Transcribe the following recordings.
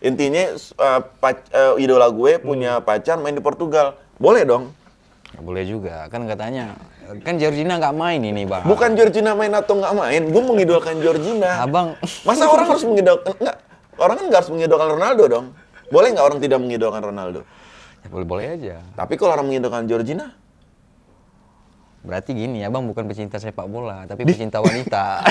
Intinya idola gue punya pacar main di Portugal. Boleh dong? Nggak boleh juga, kan katanya. Kan Georgina nggak main ini, Bang. Bukan Georgina main atau nggak main, gue mengidolakan Georgina. Abang. Masa orang harus mengidolakan, enggak, orang kan nggak harus mengidolakan Ronaldo dong. Boleh nggak orang tidak mengidolakan Ronaldo? Ya, boleh-boleh aja. Tapi kalau orang mengidolakan Georgina? Berarti gini, Abang bukan pecinta sepak bola, tapi pecinta wanita.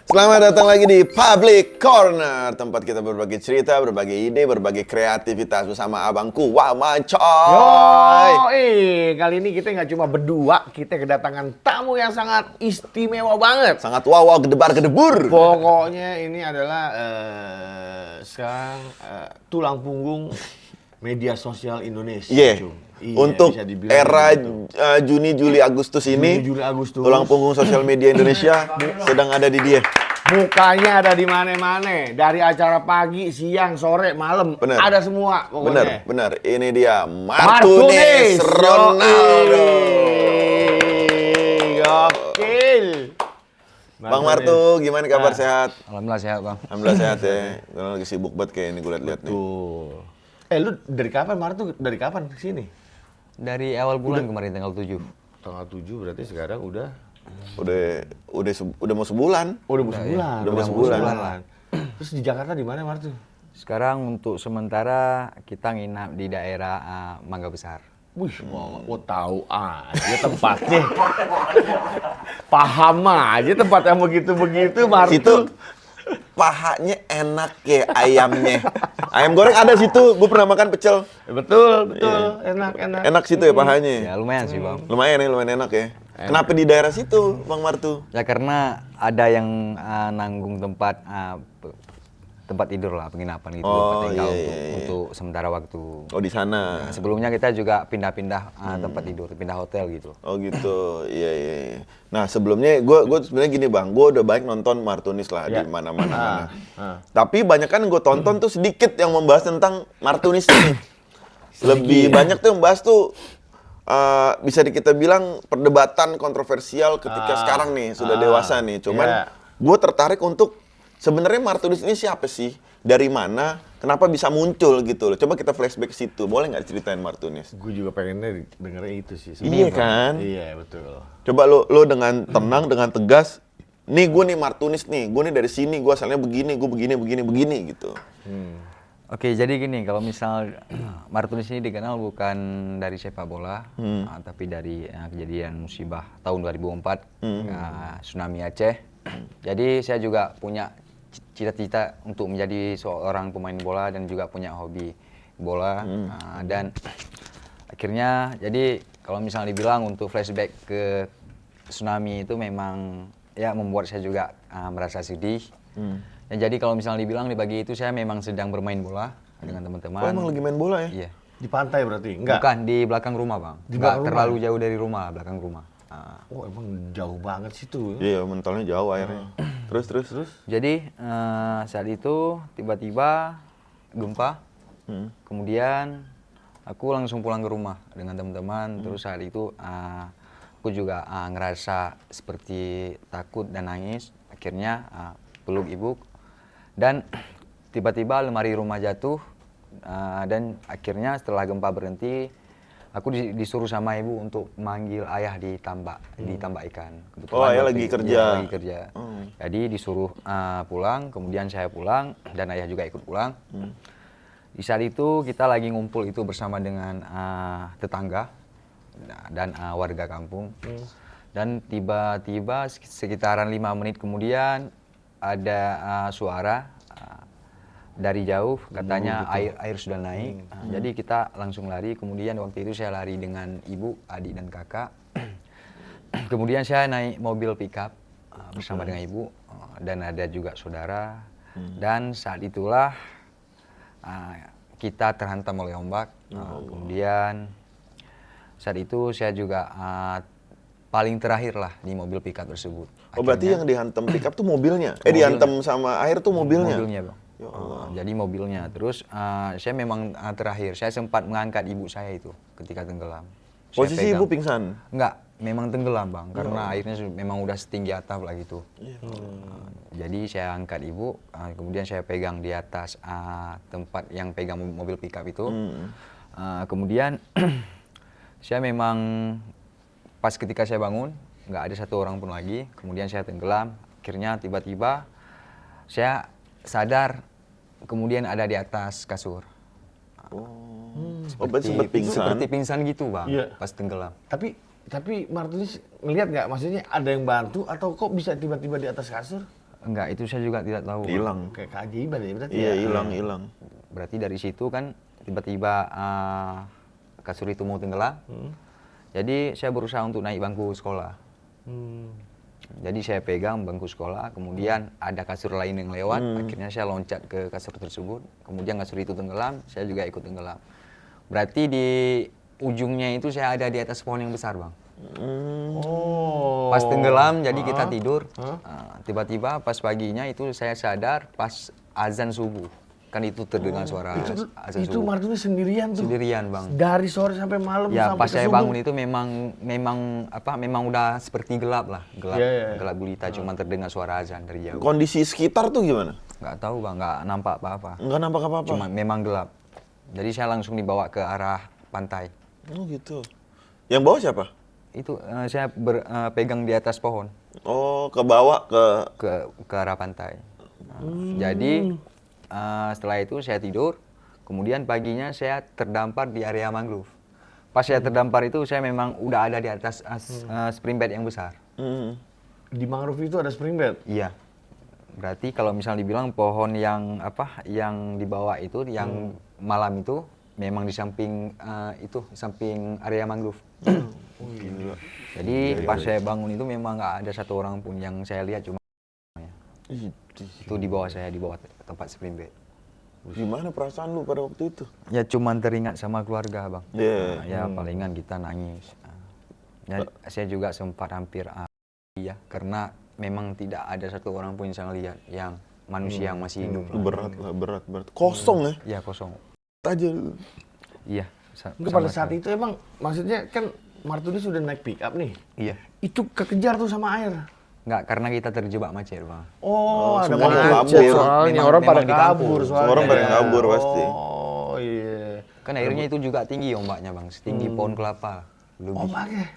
Selamat datang lagi di Public Corner, tempat kita berbagi cerita, berbagi ide, berbagi kreativitas bersama abangku Wawan Coy. Kali ini kita nggak cuma berdua, kita kedatangan tamu yang sangat istimewa banget. Sangat wawa gedebar-gedebur. Pokoknya ini adalah sekarang tulang punggung media sosial Indonesia. Iya. Untuk bisa dibilang era begitu. Juni, Juli, Agustus ini, Juli, Agustus. tulang punggung sosial media Indonesia sedang ada di dia. Mukanya ada di mana-mana, dari acara pagi, siang, sore, malam, Bener. ada semua pokoknya. Benar. Ini dia Martunis Ronaldo. Gokil. Bang Martu, gimana kabar, sehat? Alhamdulillah sehat, Bang. Alhamdulillah sehat ya. Gue lagi sibuk banget kayak ini gue liat-liat nih. Tuh. Lu dari kapan Martu? Dari kapan kesini? Dari awal bulan kemarin tanggal 7. Tanggal 7 berarti sekarang udah Udah mau sebulan. udah mau sebulan. Udah mau sebulan. Terus di Jakarta di mana Martu? Sekarang untuk sementara kita nginap di daerah Mangga Besar. Wih, mau tahu aja tempatnya. Paham aja tempat yang begitu-begitu Martu. Situ pahanya enak ya ayamnya. Ayam goreng ada situ. Gue pernah makan pecel. Betul. Enak. Enak situ ya pahanya. Ya lumayan sih, Bang. Lumayan enak ya. Kenapa di daerah situ, Bang Martu? Ya karena ada yang nanggung tempat tidur lah, penginapan gitu, tempat tinggal untuk sementara waktu. Oh, di sana. Nah, sebelumnya kita juga pindah-pindah tempat tidur, pindah hotel gitu. Oh gitu, iya. Nah sebelumnya gue sebenarnya gini Bang, gue udah baik nonton Martunis lah di mana-mana. Tapi banyak kan gue tonton tuh sedikit yang membahas tentang Martunis ini. Lebih banyak tuh yang membahas tuh bisa kita bilang perdebatan kontroversial ketika sekarang nih sudah dewasa nih. Cuman gue tertarik untuk sebenarnya Martunis ini siapa sih? Dari mana? Kenapa bisa muncul gitu loh? Coba kita flashback ke situ. Boleh nggak ceritain Martunis? Gue juga pengennya dengerin itu sih. Iya kan? Iya, betul. Coba lo dengan tenang, dengan tegas. Nih gue nih Martunis nih. Gue nih dari sini. Gue asalnya begini. Gue begini gitu. Oke, jadi gini, kalau misal Martunis ini dikenal bukan dari sepak bola, tapi dari kejadian musibah tahun 2004, tsunami Aceh. Jadi saya juga punya cita-cita untuk menjadi seorang pemain bola dan juga punya hobi bola. Dan akhirnya, jadi kalau misalnya dibilang untuk flashback ke tsunami itu memang ya membuat saya juga merasa sedih. Ya, jadi kalau misalnya dibilang di pagi itu saya memang sedang bermain bola dengan teman-teman. Oh emang lagi main bola ya? Iya. Di pantai berarti? Enggak? Bukan, di belakang rumah Bang. Di Enggak belakang terlalu jauh dari rumah, belakang rumah. Oh emang jauh banget situ. Iya, mentalnya jauh airnya. Terus? Jadi saat itu tiba-tiba gempa, kemudian aku langsung pulang ke rumah dengan teman-teman. Terus saat itu aku juga ngerasa seperti takut dan nangis. Akhirnya peluk ibu. Dan tiba-tiba lemari rumah jatuh dan akhirnya setelah gempa berhenti, aku disuruh sama ibu untuk manggil ayah di tambak ikan. Oh, ayah lagi kerja. Lagi kerja. Jadi disuruh pulang, kemudian saya pulang dan ayah juga ikut pulang. Di saat itu kita lagi ngumpul itu bersama dengan tetangga dan warga kampung. Dan tiba-tiba sekitaran 5 menit kemudian ada suara dari jauh katanya air sudah naik. Jadi kita langsung lari. Kemudian waktu itu saya lari dengan ibu, adik dan kakak. Kemudian saya naik mobil pickup bersama dengan ibu dan ada juga saudara. Dan saat itulah kita terhantam oleh ombak. Kemudian saat itu saya juga paling terakhir lah di mobil pickup tersebut. Oh berarti yang dihantam pickup tuh mobilnya? Dihantam sama air tuh mobilnya? Mobilnya Bang. Ya Allah. Jadi mobilnya. Terus saya memang terakhir, saya sempat mengangkat ibu saya itu ketika tenggelam. Saya Posisi pegang. ibu pingsan? Enggak, memang tenggelam bang, karena airnya memang udah setinggi atap lah gitu. Jadi saya angkat ibu, kemudian saya pegang di atas tempat yang pegang mobil pickup itu. Kemudian saya memang pas ketika saya bangun, nggak ada satu orang pun lagi. Kemudian saya tenggelam, akhirnya tiba-tiba saya sadar, kemudian ada di atas kasur. Berarti sempat pingsan. Seperti pingsan gitu bang, Iya. pas tenggelam. Tapi Martinus ngelihat nggak? Maksudnya ada yang bantu atau kok bisa tiba-tiba di atas kasur? Enggak, itu saya juga tidak tahu. Bang. Hilang. Kayak keajaiban ya berarti. Iya, ya? hilang. Berarti dari situ kan tiba-tiba kasur itu mau tenggelam. Jadi saya berusaha untuk naik bangku sekolah. Jadi saya pegang bangku sekolah, kemudian ada kasur lain yang lewat, akhirnya saya loncat ke kasur tersebut, kemudian kasur itu tenggelam, saya juga ikut tenggelam. Berarti di ujungnya itu saya ada di atas pohon yang besar bang. Oh. Pas tenggelam, jadi kita tidur, tiba-tiba pas paginya itu saya sadar pas azan subuh. Kan itu terdengar suara azan Itu subuh. Martinus sendirian tuh. Sendirian bang. Dari sore sampai malam Ya sampai pas ke saya subuh. bangun itu memang udah seperti gelap lah, gelap, Iya. gelap gulita, cuma terdengar suara azan dari jauh. Kondisi sekitar tuh gimana? Nggak tahu bang, nggak nampak apa-apa. Nggak nampak apa-apa? Cuma memang gelap. Jadi saya langsung dibawa ke arah pantai. Oh gitu. Yang bawah siapa? Itu saya pegang di atas pohon Oh, ke bawah ke arah pantai. Jadi setelah itu saya tidur, kemudian paginya saya terdampar di area mangrove. Pas saya terdampar itu saya memang udah ada di atas spring bed yang besar. Di mangrove itu ada spring bed. Iya. Berarti kalau misalnya dibilang pohon yang yang di bawah itu yang malam itu memang di samping samping area mangrove. Gila. Jadi pas saya bangun itu memang nggak ada satu orang pun yang saya lihat, cuma itu di bawah saya, di bawah tempat spring bed. Gimana perasaan lu pada waktu itu? Ya cuman teringat sama keluarga bang. Iya. Ya palingan kita nangis. Ya, saya juga sempat hampir ya karena memang tidak ada satu orang pun yang saya lihat yang manusia yang masih hidup. Itu berat lah, berat. Kosong ya? Ya kosong. Aja lu. Iya. Enggak, pada saat itu emang maksudnya kan Martinus sudah naik pick up nih. Iya. Itu kekejar tuh sama air. Enggak, karena kita terjebak macet bang. Oh, ada semua macet kabur. soalnya. Memang- Orang pada memang di kampung. kabur soalnya. Semua orang pada kabur pasti. Oh iya. Kan airnya itu juga tinggi ombaknya bang, setinggi pohon kelapa. Lebih. Ombaknya.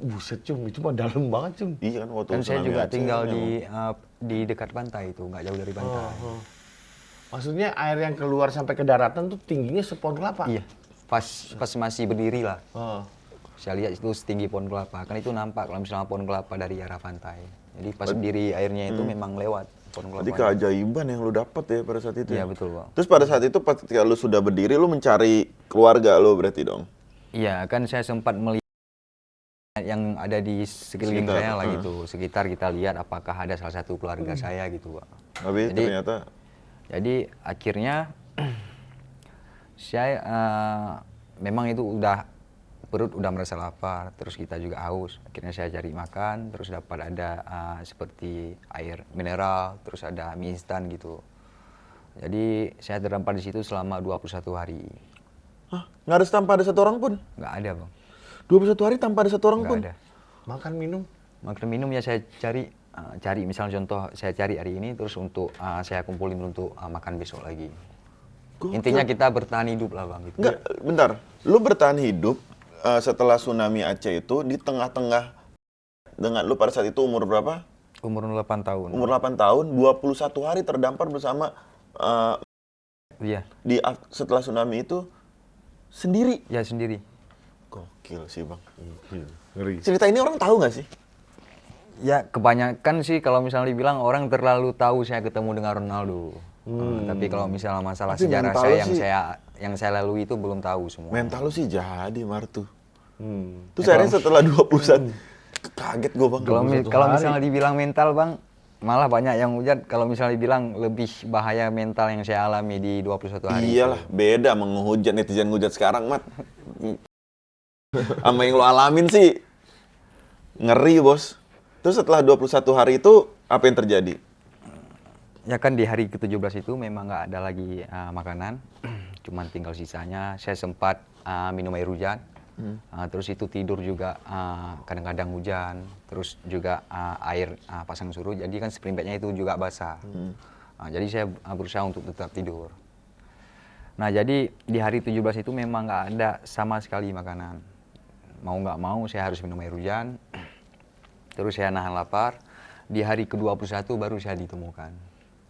Buset cum, itu mah dalam banget cum. Iya kan waktu Kan saya tsunami juga Aceh tinggal kan di dekat pantai itu, nggak jauh dari pantai. Maksudnya air yang keluar sampai ke daratan tuh tingginya sepohon kelapa. Iya, pas masih berdiri lah. Oh. Saya lihat itu setinggi pohon kelapa, kan itu nampak kalau misalnya pohon kelapa dari arah pantai. Jadi pas berdiri airnya itu memang lewat pohon kelapa. Jadi keajaiban yang lu dapat ya pada saat itu. Iya ya? betul bang. Terus pada saat itu ketika lu sudah berdiri, lu mencari keluarga lu berarti dong? Iya, kan saya sempat melihat yang ada di sekeliling Sekitar, saya lah gitu. Sekitar kita lihat apakah ada salah satu keluarga saya gitu, Pak. Tapi ternyata Jadi akhirnya saya memang itu perut udah merasa lapar, terus kita juga haus. Akhirnya saya cari makan, terus dapat ada seperti air mineral, terus ada mie instan gitu. Jadi saya terdampar di situ selama 21 hari. hah, nggak ada tanpa ada satu orang pun? Nggak ada bang, 21 hari tanpa ada satu orang nggak pun? ada. Makan minum. Makan minum ya saya cari misalnya contoh saya cari hari ini, terus untuk saya kumpulin untuk makan besok lagi. Gokil. Intinya kita bertahan hidup lah bang. Gitu. Enggak, bentar. Lu bertahan hidup setelah tsunami Aceh itu di tengah-tengah dengan lu pada saat itu umur berapa? Umur 8 tahun. Umur 8 tahun, 21 hari terdampar bersama Iya, setelah tsunami itu sendiri. ya sendiri. Gokil sih, Bang. Ngeri. Cerita ini orang tahu nggak sih? Ya kebanyakan sih kalau misalnya dibilang orang terlalu tahu saya ketemu dengan Ronaldo. Tapi kalau misalnya masalah Tapi sejarah mental saya sih- yang saya lalui itu belum tahu semua. Mental lu sih jadi, Martu. Terus akhirnya setelah 21 kaget gue, Bang. Kalau misalnya dibilang mental bang, malah banyak yang hujat kalau misalnya dibilang lebih bahaya mental yang saya alami di 21 hari. Iyalah, beda menghujat netizen ngehujat sekarang, Mat. Sama yang lo alamin sih ngeri, Bos. Terus setelah 21 hari itu apa yang terjadi? Ya kan di hari ke-17 itu memang nggak ada lagi makanan, cuman tinggal sisanya. Saya sempat minum air hujan, terus itu tidur juga kadang-kadang hujan, terus juga air pasang surut, jadi kan seperempatnya itu juga basah. Jadi saya berusaha untuk tetap tidur. Nah jadi di hari 17 itu memang nggak ada sama sekali makanan. Mau nggak mau saya harus minum air hujan, terus saya nahan lapar. Di hari ke-21 baru saya ditemukan.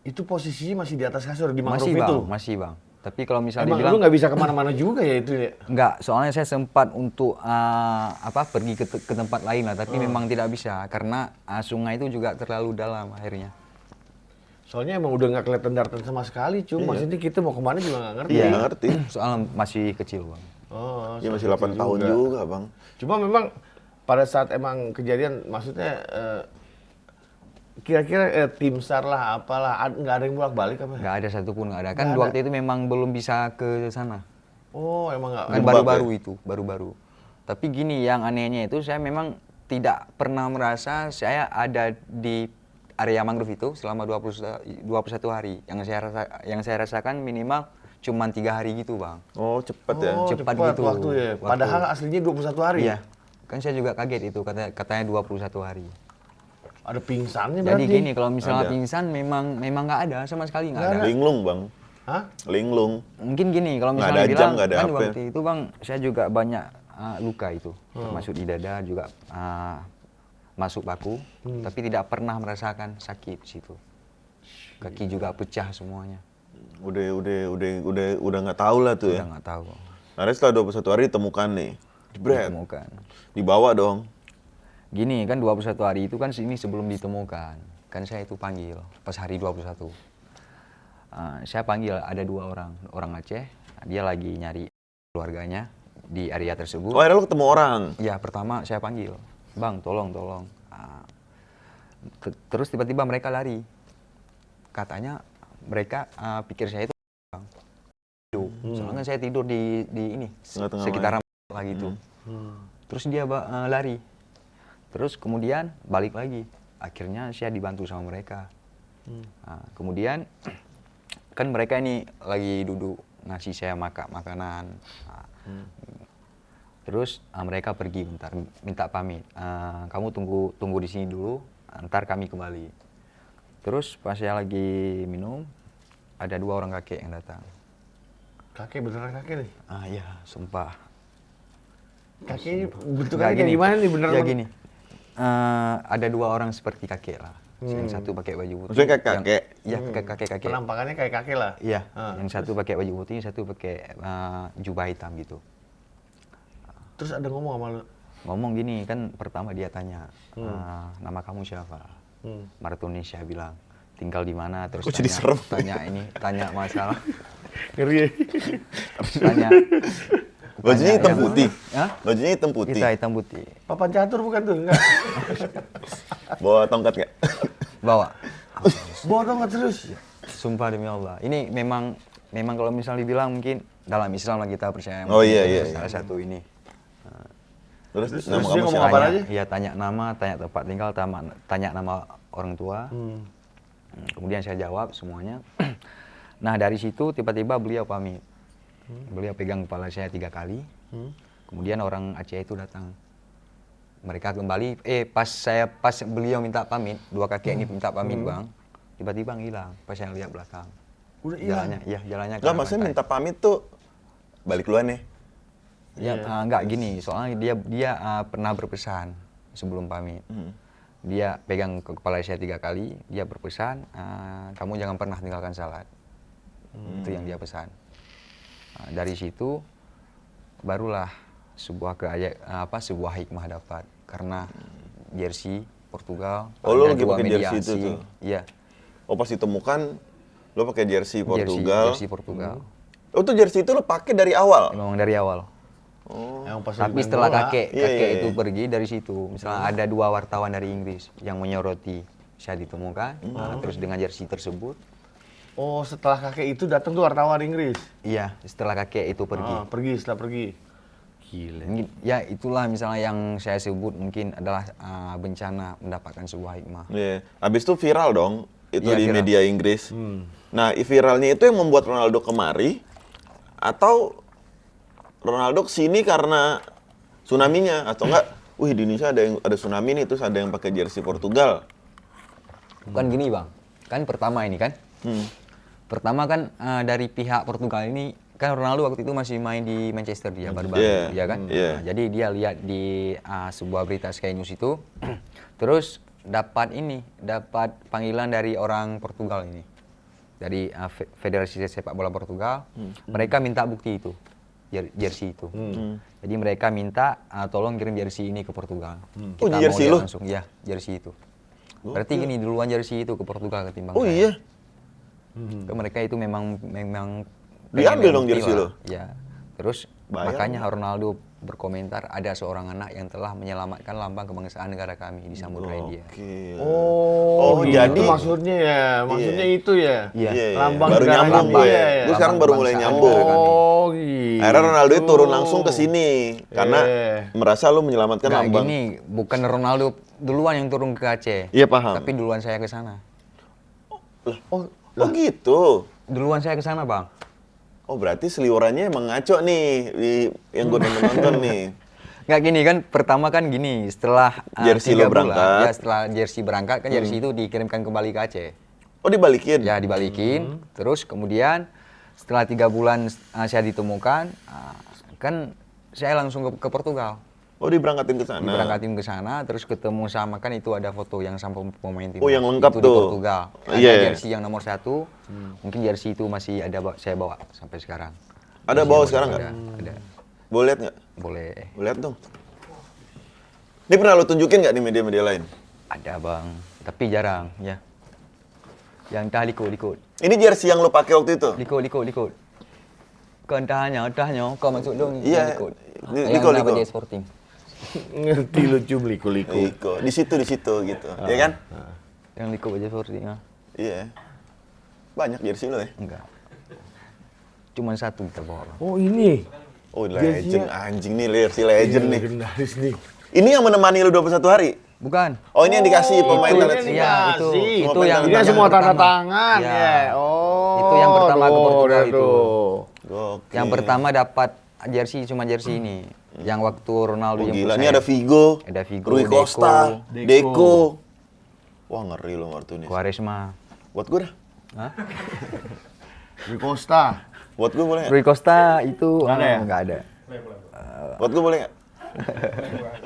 Itu posisinya masih di atas kasur di mangrove Masih bang, itu. masih bang. Tapi kalau misalnya Emang dibilang lu nggak bisa kemana-mana juga ya itu ya? enggak, soalnya saya sempat untuk pergi ke tempat lain lah, tapi memang tidak bisa karena sungai itu juga terlalu dalam akhirnya. Soalnya emang udah nggak kelihatan daratan sama sekali, maksudnya kita mau kemana juga nggak ngerti. Iya, nggak ngerti. Soalnya masih kecil bang. Oh, Ya masih 8 tahun juga, Bang. Cuma memang pada saat emang kejadian, maksudnya kira-kira tim SAR lah, apalah, nggak ada yang bolak-balik apa? Nggak ada satupun, nggak ada. Kan Nggak ada. waktu itu memang belum bisa ke sana. Oh, emang nggak. Kan Gebak baru-baru itu, baru-baru. Tapi gini, yang anehnya itu saya memang tidak pernah merasa saya ada di area mangrove itu selama 21 hari. Yang saya rasakan minimal cuma 3 hari gitu, Bang. Oh, cepet ya. Oh, Cepat cepat gitu. waktu ya. Padahal aslinya 21 hari. Iya. Kan saya juga kaget itu, katanya 21 hari. Ada pingsannya Jadi berarti. gini, kalau misalnya Ada. pingsan memang nggak ada, sama sekali nggak ada. Linglung, Bang. Hah? Linglung. Mungkin gini, kalau Nggak misalnya ada bilang, jam, nggak ada kan apa. waktu itu Bang, saya juga banyak luka itu. Termasuk di dada juga masuk baku, tapi tidak pernah merasakan sakit di situ. Kaki juga pecah semuanya. Udah nggak tahu lah tuh ya. Udah nggak tahu. Akhirnya setelah 21 hari ditemukan nih. Jebret. Ditemukan. Dibawa dong. Gini kan 21 hari itu kan ini sebelum ditemukan. Kan saya itu panggil pas hari 21. Saya panggil ada 2 orang Aceh. Dia lagi nyari keluarganya di area tersebut. Oh, akhirnya lu ketemu orang. Ya pertama saya panggil, Bang tolong. Terus tiba-tiba mereka lari. Katanya mereka pikir saya itu Bang. Soalnya saya tidur di ini Tengah-tengah sekitaran lah gitu. Terus dia lari. Terus kemudian balik lagi. Akhirnya saya dibantu sama mereka. Kemudian kan mereka ini lagi duduk ngasih saya makanan. Terus mereka pergi bentar, minta pamit. Kamu tunggu di sini dulu, ntar kami kembali. Terus pas saya lagi minum, ada 2 orang kakek yang datang. Kakek beneran kakek nih? Iya, sumpah. Kakeknya Nggak, bentukannya kayak gimana nih beneran? Ya gini, ada 2 orang seperti kakek lah. Yang satu pakai baju putih. Maksudnya kayak kakek? Iya, kakek-kakek. Penampakannya kayak kakek lah. Iya, yang satu pakai baju putih, yang satu pakai jubah hitam gitu. Terus ada ngomong sama lu? Ngomong gini, kan pertama dia tanya, nama kamu siapa? Martunis, saya bilang, tinggal di mana? Terus Kok jadi serem? tanya masalah, Ngeri. tanya. Bajunya hitam putih. Hah? Bajunya hitam putih. Hitam putih. Papan catur bukan tuh? Enggak. Bawa tongkat nggak? Bawa. Bawa tongkat terus. Sumpah demi Allah. Ini memang kalau misalnya dibilang mungkin dalam Islam lah kita percaya. Oh, iya. Salah satu ini. Terus Terus nama dia kamu ngomong siapa? apa aja? Iya, tanya nama, tanya tempat tinggal, tanya nama orang tua. Kemudian saya jawab semuanya. Nah dari situ tiba-tiba beliau pamit. Beliau pegang kepala saya 3 kali. Kemudian orang Aceh itu datang. Mereka kembali. Pas beliau minta pamit, 2 kakek ini minta pamit Bang. Tiba-tiba ngilang. Pas saya lihat belakang. Udah hilang? Jalannya. ke Enggak, arah maksudnya pantai. minta pamit tuh balik duluan nih. Ya, enggak gini, soalnya dia pernah berpesan sebelum pamit. Dia pegang ke kepala saya 3 kali, dia berpesan, kamu jangan pernah tinggalkan salat. Itu yang dia pesan. Dari situ barulah sebuah hikmah dapat, karena jersey Portugal. Oh, lo ada lagi 2 pakai jersey media itu asing. tuh? Iya, Oh, pas ditemukan lo pakai jersey Portugal. jersey Portugal. Oh, tuh jersey itu lo pakai dari awal. Memang dari awal. Yang pas Tapi lagi main setelah bola. kakek Iya. itu pergi dari situ, misalnya ada 2 wartawan dari Inggris yang menyoroti saya ditemukan, terus dengan jersey tersebut, Oh, setelah kakek itu datang tuh wartawan Inggris. iya, setelah kakek itu pergi. Setelah pergi. Gila. Ya itulah misalnya yang saya sebut mungkin adalah bencana mendapatkan sebuah hikmah. Iya. Abis itu viral dong itu Iya, di viral. media Inggris. Nah, viralnya itu yang membuat Ronaldo kemari atau Ronaldo kesini karena tsunami-nya atau enggak? Wih, di Indonesia ada tsunami nih, terus ada yang pakai jersey Portugal. Bukan gini bang, kan pertama ini kan, pertama kan dari pihak Portugal ini kan Ronaldo waktu itu masih main di Manchester dia baru-baru, Iya, ya kan. iya. Nah, jadi dia lihat di sebuah berita Sky News itu, terus dapat panggilan dari orang Portugal ini, dari Federasi Sepak Bola Portugal, mereka minta bukti itu, jersey itu. Jadi mereka minta tolong kirim jersey ini ke Portugal. Oh, Kita jersey mau lihat lo? langsung, ya jersey itu. Berarti gini duluan jersey itu ke Portugal ketimbang Oh saya. iya. Ke mereka itu memang Diambil pengen dong bukti jersey lah. lo? Ya. Terus Bayar makanya Ronaldo berkomentar ada seorang anak yang telah menyelamatkan lambang kebangsaan negara kami di Samudra India. Oke. Oh, Oh, gitu jadi- maksudnya ya. Maksudnya itu ya. Iya. Iya, Lambang baru negara nyambung India gue. ya. Gue sekarang Lambang baru mulai kebangsaan nyambung. negara kami. Oh, gitu. Akhirnya Ronaldo itu turun langsung ke sini karena Iya. merasa lu menyelamatkan Nah, lambang. gini, bukan Ronaldo duluan yang turun ke Aceh. Iya, paham. Tapi duluan saya ke sana. Oh gitu. Duluan saya ke sana, Bang. Oh berarti seliurannya emang ngaco nih yang gue nonton nih. Nggak gini kan, pertama kan gini, setelah Jersey 3 lo berangkat. bulan, ya setelah jersey berangkat kan jersey itu dikirimkan kembali ke Aceh. Oh dibalikin? Ya dibalikin, terus kemudian setelah 3 bulan saya ditemukan, kan saya langsung ke Portugal. Oh diberangkatin ke sana. Diberangkatin ke sana, terus ketemu sama kan itu ada foto yang sama pemain timnas. Oh, yang lengkap itu tuh. di Portugal. Ada Iya. jersey yang nomor 1, mungkin jersey itu masih ada saya bawa sampai sekarang. Ada Jersey bawa yang sekarang masih nggak? Ada. Boleh lihat nggak? Boleh. Boleh lihat dong. Ini pernah lo tunjukin nggak di media-media lain? Ada bang, tapi jarang ya. Yang entah likut. Ini jersey yang lo pakai waktu itu? Likut. Kau entahnya, kau maksud dong Iya, likut. liko. Yang nama Sporting. Ngerti lucu liku-liku. Iko. Di situ gitu. Iya kan? Yang likut aja Sporting. Iya. Banyak jersey lo ya? Enggak. Cuman 1 kita bawa. Bang. Oh, ini. Oh Jersey-nya. legend, anjing nih jersey legend nih. Legendaris nih. Ini yang menemani lu 21 hari? Bukan. Oh ini yang dikasih pemain itu tanda yang tangan. Iya, itu. dikasih. Itu yang Ini semua yang tanda pertama. tangan Iya. ya. Oh. Itu yang pertama ke Portugal itu. Gokil. Yang pertama dapat cuma jersey ini. Yang waktu Ronaldo Oh, jemput gila, saya. ini ada Figo, Ada Figo, Rui Deco. Costa, Deco. Wah ngeri lo Martinez. Quaresma. Buat gue dah. Hah? Di Costa. Buat gue boleh nggak? Rui Costa itu Nggak ada ya? nggak ada. Buat gue boleh nggak?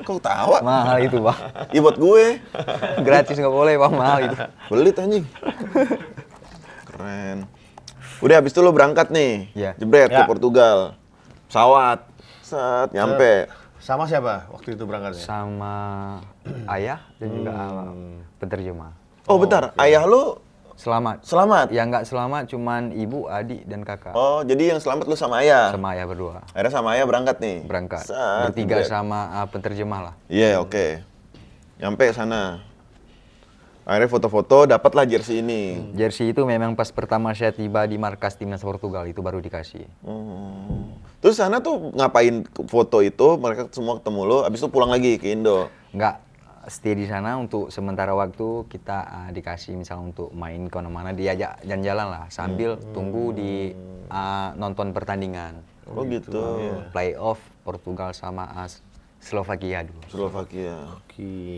Kok tawa? Mahal itu bang. Iya buat gue. Gratis nggak boleh bang, mahal itu. Belit anjing. Keren. Udah habis itu lo berangkat nih. Iya. Jebret ke Ya. Portugal. Pesawat. Set, nyampe. Sama siapa waktu itu berangkatnya? Sama ayah dan juga penerjemah. Oh bentar, ayah lo Selamat. selamat? Yang nggak selamat cuman ibu, adik, dan kakak. Oh jadi yang selamat lo sama ayah? Sama ayah berdua. Akhirnya sama ayah berangkat nih? Berangkat. Set, Bertiga jebret. sama penerjemah lah. Iya, oke. Nyampe sana. Akhirnya foto-foto, dapatlah jersey ini. Jersey itu memang pas pertama saya tiba di markas timnas Portugal itu baru dikasih. Terus sana tuh ngapain foto itu? Mereka semua ketemu lo, abis itu pulang lagi ke Indo. Nggak stay di sana untuk sementara waktu kita dikasih misal untuk main kemana-mana diajak jalan-jalan lah sambil tunggu di nonton pertandingan. Oh gitu. Playoff Portugal sama Slovakia dulu. Slovakia.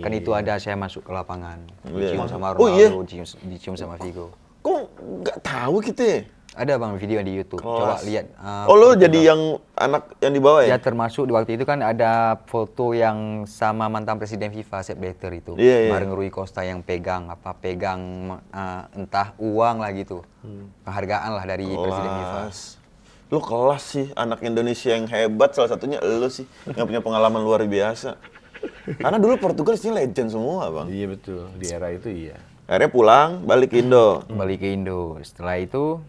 Kan itu ada saya masuk ke lapangan, Iya. dicium sama Oh, iya? Ronaldo, dicium sama Figo. Kok nggak tahu kita ya? Ada bang video di YouTube, coba lihat. Oh lo jadi yang anak yang di bawah Ya ya? termasuk di waktu itu kan ada foto yang sama mantan presiden FIFA Sepp Blatter itu, Iya, iya. bareng Rui Costa yang pegang entah uang lah gitu, penghargaan lah dari presiden FIFA. Kelas. Lo kelas sih, anak Indonesia yang hebat, salah satunya lo sih, yang punya pengalaman luar biasa. Karena dulu Portugal sih legend semua bang. Iya betul, di era itu iya. Akhirnya pulang, balik ke Indo. Balik ke Indo. Setelah itu,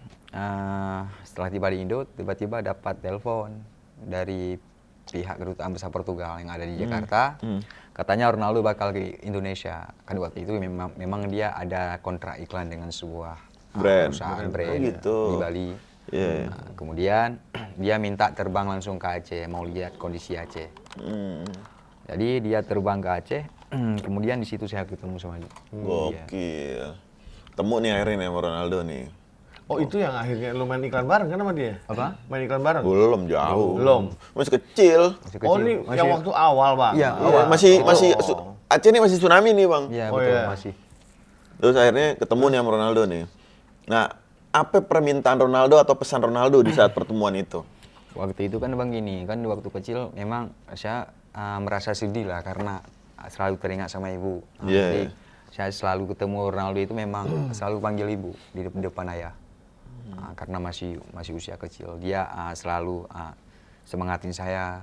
setelah tiba di Indo, tiba-tiba dapat telepon dari pihak kedutaan besar Portugal yang ada di Jakarta. Katanya Ronaldo bakal ke Indonesia. Kan waktu itu memang dia ada kontrak iklan dengan sebuah perusahaan brand Oh, gitu. di Bali. Iya. Nah, kemudian dia minta terbang langsung ke Aceh, mau lihat kondisi Aceh. Jadi dia terbang ke Aceh, kemudian di situ saya ketemu sama dia. Gokil. ketemu nih akhirnya nih sama Ronaldo nih. Oh, itu yang akhirnya lu main iklan bareng kan sama dia? Apa? Main iklan bareng? Belum jauh. Belum. Masih kecil. Masih Oh, kecil. ini yang waktu awal, Bang? Iya, Iya, awal. masih Aceh nih masih tsunami nih, Bang. Iya, Oh, betul, iya. masih. Terus akhirnya ketemu nih sama Ronaldo nih. Nah, apa permintaan Ronaldo atau pesan Ronaldo di saat pertemuan itu? Waktu itu kan Bang gini, kan waktu kecil memang saya merasa sedih lah karena selalu teringat sama ibu. Iya. Jadi saya selalu ketemu Ronaldo itu memang selalu panggil ibu di depan ayah. Karena masih usia kecil. Dia selalu semangatin saya,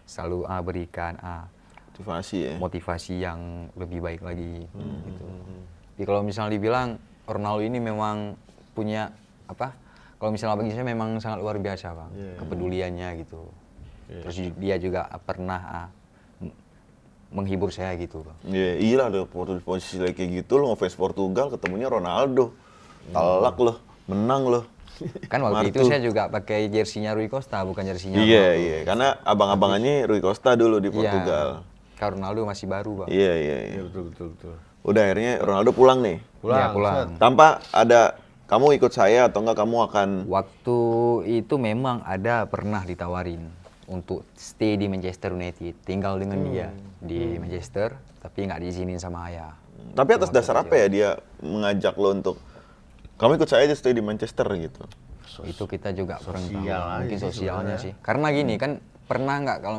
selalu berikan Motivasi ya. motivasi yang lebih baik lagi gitu. Jadi kalau misalnya dibilang Ronaldo ini memang punya apa? Kalau misalnya bagi saya memang sangat luar biasa, Bang. Kepeduliannya gitu. Terus dia juga pernah menghibur saya gitu, Bang. Iya, iyalah ada posisi lagi kayak gitu lo ngefans Portugal ketemunya Ronaldo. Telak loh, menang loh. Kan waktu itu Martu. saya juga pakai jersinya Rui Costa, bukan jersinya Iya, Ronaldo. iya, karena abang-abangannya Rui Costa dulu di Portugal. Iya. Karena Ronaldo masih baru, Bang. Iya, iya, iya. Iya, betul. Udah akhirnya Ronaldo pulang nih. Iya, pulang. Tanpa ada kamu ikut saya atau enggak kamu akan Waktu itu memang ada pernah ditawarin untuk stay di Manchester United, tinggal dengan dia di Manchester, tapi nggak diizinin sama ayah. tapi atas dasar apa ya dia mengajak lo untuk kamu ikut saya aja stay di Manchester gitu. Itu kita juga kurang tahu, Sosial aja mungkin sih sosialnya sih. Karena gini kan pernah nggak kalau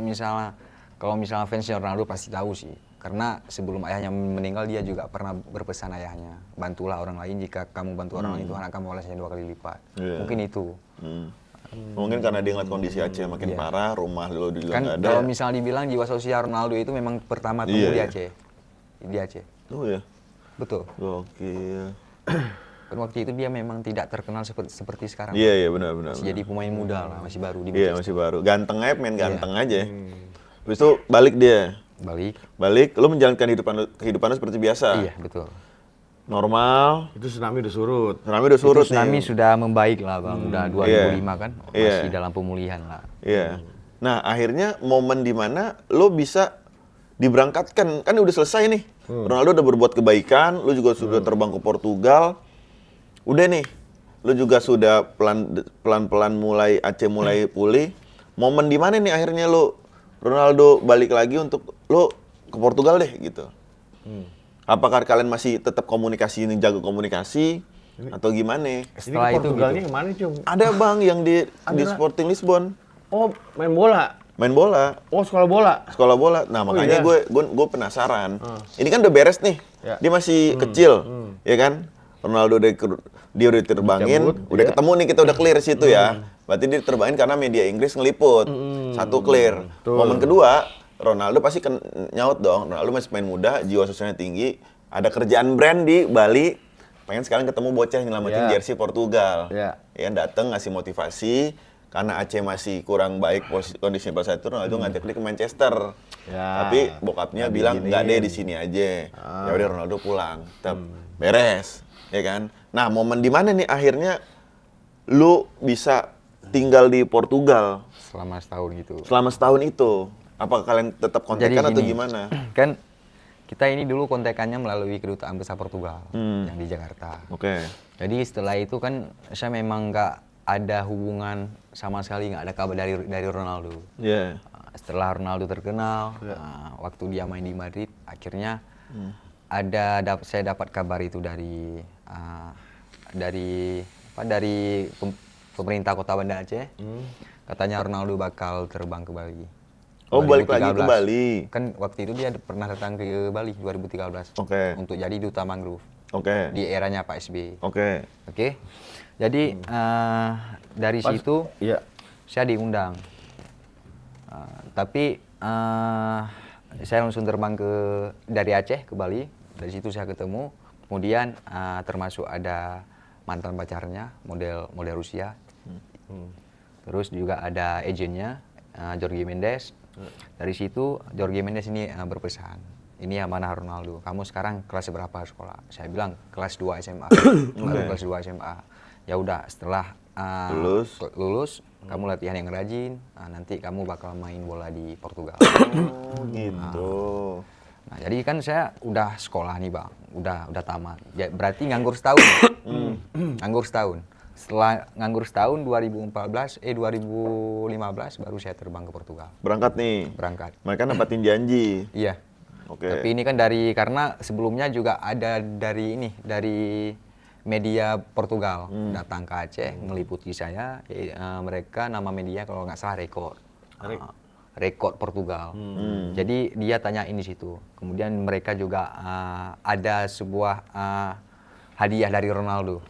misalnya fansnya Ronaldo pasti tahu sih. Karena sebelum ayahnya meninggal dia juga pernah berpesan ayahnya, bantulah orang lain jika kamu bantu orang lain itu anak kamu balasnya 2 kali lipat. Iya. Mungkin itu. Mungkin karena dia ngeliat kondisi Aceh makin parah, rumah lo juga Kan nggak ada. kalau misalnya dibilang jiwa sosial Ronaldo itu memang pertama Iya, tumbuh di iya. Aceh. Di Aceh. Oh ya, Betul. gokil. Kan waktu itu dia memang tidak terkenal seperti sekarang. Iya, iya, benar. Masih jadi pemain muda lah, masih baru di Iya, Manchester. masih baru. Ganteng aja, main ganteng aja. Habis itu balik dia. Balik. Lo menjalankan kehidupan lo seperti biasa. Iya, betul. Normal. Itu tsunami udah surut. Tsunami udah surut Itu tsunami nih. sudah membaik lah, Bang. Udah 2005 kan, Iya. masih dalam pemulihan lah. Iya. Nah, akhirnya momen di mana lo bisa diberangkatkan, kan udah selesai nih. Ronaldo udah berbuat kebaikan, lo juga sudah terbang ke Portugal. Udah nih, lo juga sudah pelan-pelan mulai Aceh mulai pulih. Momen di mana nih akhirnya lo Ronaldo balik lagi untuk lo ke Portugal deh gitu. Apakah kalian masih tetap komunikasi ini jago komunikasi atau gimana? Setelah Ini ke itu Portugalnya gitu. kemana, Cum? Ada bang yang di Sporting Lisbon Oh, main bola. main bola. Oh, sekolah bola. Sekolah bola. Nah, makanya iya? gue penasaran. Ini kan udah beres nih. Ya. Dia masih kecil, ya kan? Ronaldo dia udah diterbangin, Dicabut, udah iya. ketemu nih kita udah clear situ ya. Berarti dia diterbangin karena media Inggris ngeliput. Satu clear. Momen kedua, Ronaldo pasti nyaut dong. Ronaldo masih main muda, jiwa sosialnya tinggi, ada kerjaan brand di Bali. Pengen sekarang ketemu bocah yang nyelamatin Iya. jersey Portugal. Iya. Ya datang ngasih motivasi. Karena Aceh masih kurang baik kondisi pas saat itu, Ronaldo ngajak dia ke Manchester. Ya, Tapi bokapnya nggak bilang nggak deh diizinin. di sini aja. Ya udah Ronaldo pulang, tetap beres, ya kan? Nah momen di mana nih akhirnya lu bisa tinggal di Portugal Selama setahun gitu. selama setahun itu? Apakah kalian tetap kontekan atau gini, gimana? Kan kita ini dulu kontekannya melalui kedutaan besar Portugal yang di Jakarta. Oke. Jadi setelah itu kan saya memang nggak ada hubungan sama sekali, nggak ada kabar dari Ronaldo. Iya. Setelah Ronaldo terkenal, waktu dia main di Madrid, akhirnya saya dapat kabar itu dari pemerintah Kota Banda Aceh. Katanya Ronaldo bakal terbang ke Bali. Oh, balik lagi ke 2013. Bali. Kan waktu itu dia pernah datang ke Bali 2013. Oke. Untuk jadi duta mangrove Oke. di eranya Pak SBY. Oke. Oke. Jadi dari situ Iya. saya diundang. Tapi saya langsung terbang dari Aceh ke Bali. Dari situ saya ketemu. Kemudian termasuk ada mantan pacarnya, model Rusia. Terus juga ada agennya, Jorge Mendes. Dari situ Jorge Mendes ini berpesan, ini amanah Ronaldo. Kamu sekarang kelas berapa sekolah? Saya bilang kelas 2 SMA. Baru kelas 2 SMA. Ya udah, setelah lulus, kamu latihan yang rajin, nanti kamu bakal main bola di Portugal. Oh gitu. Nah, jadi kan saya udah sekolah nih Bang, udah tamat. Ya, berarti nganggur setahun. Nganggur setahun. Setelah nganggur setahun 2015 baru saya terbang ke Portugal. Berangkat nih. Berangkat. Mereka nempatin janji. Iya. Oke. Tapi ini kan karena sebelumnya juga ada dari media Portugal datang ke Aceh meliputi saya. Mereka nama media kalau nggak salah Rekod Portugal. Jadi dia tanyain di situ. Kemudian mereka juga ada sebuah hadiah dari Ronaldo,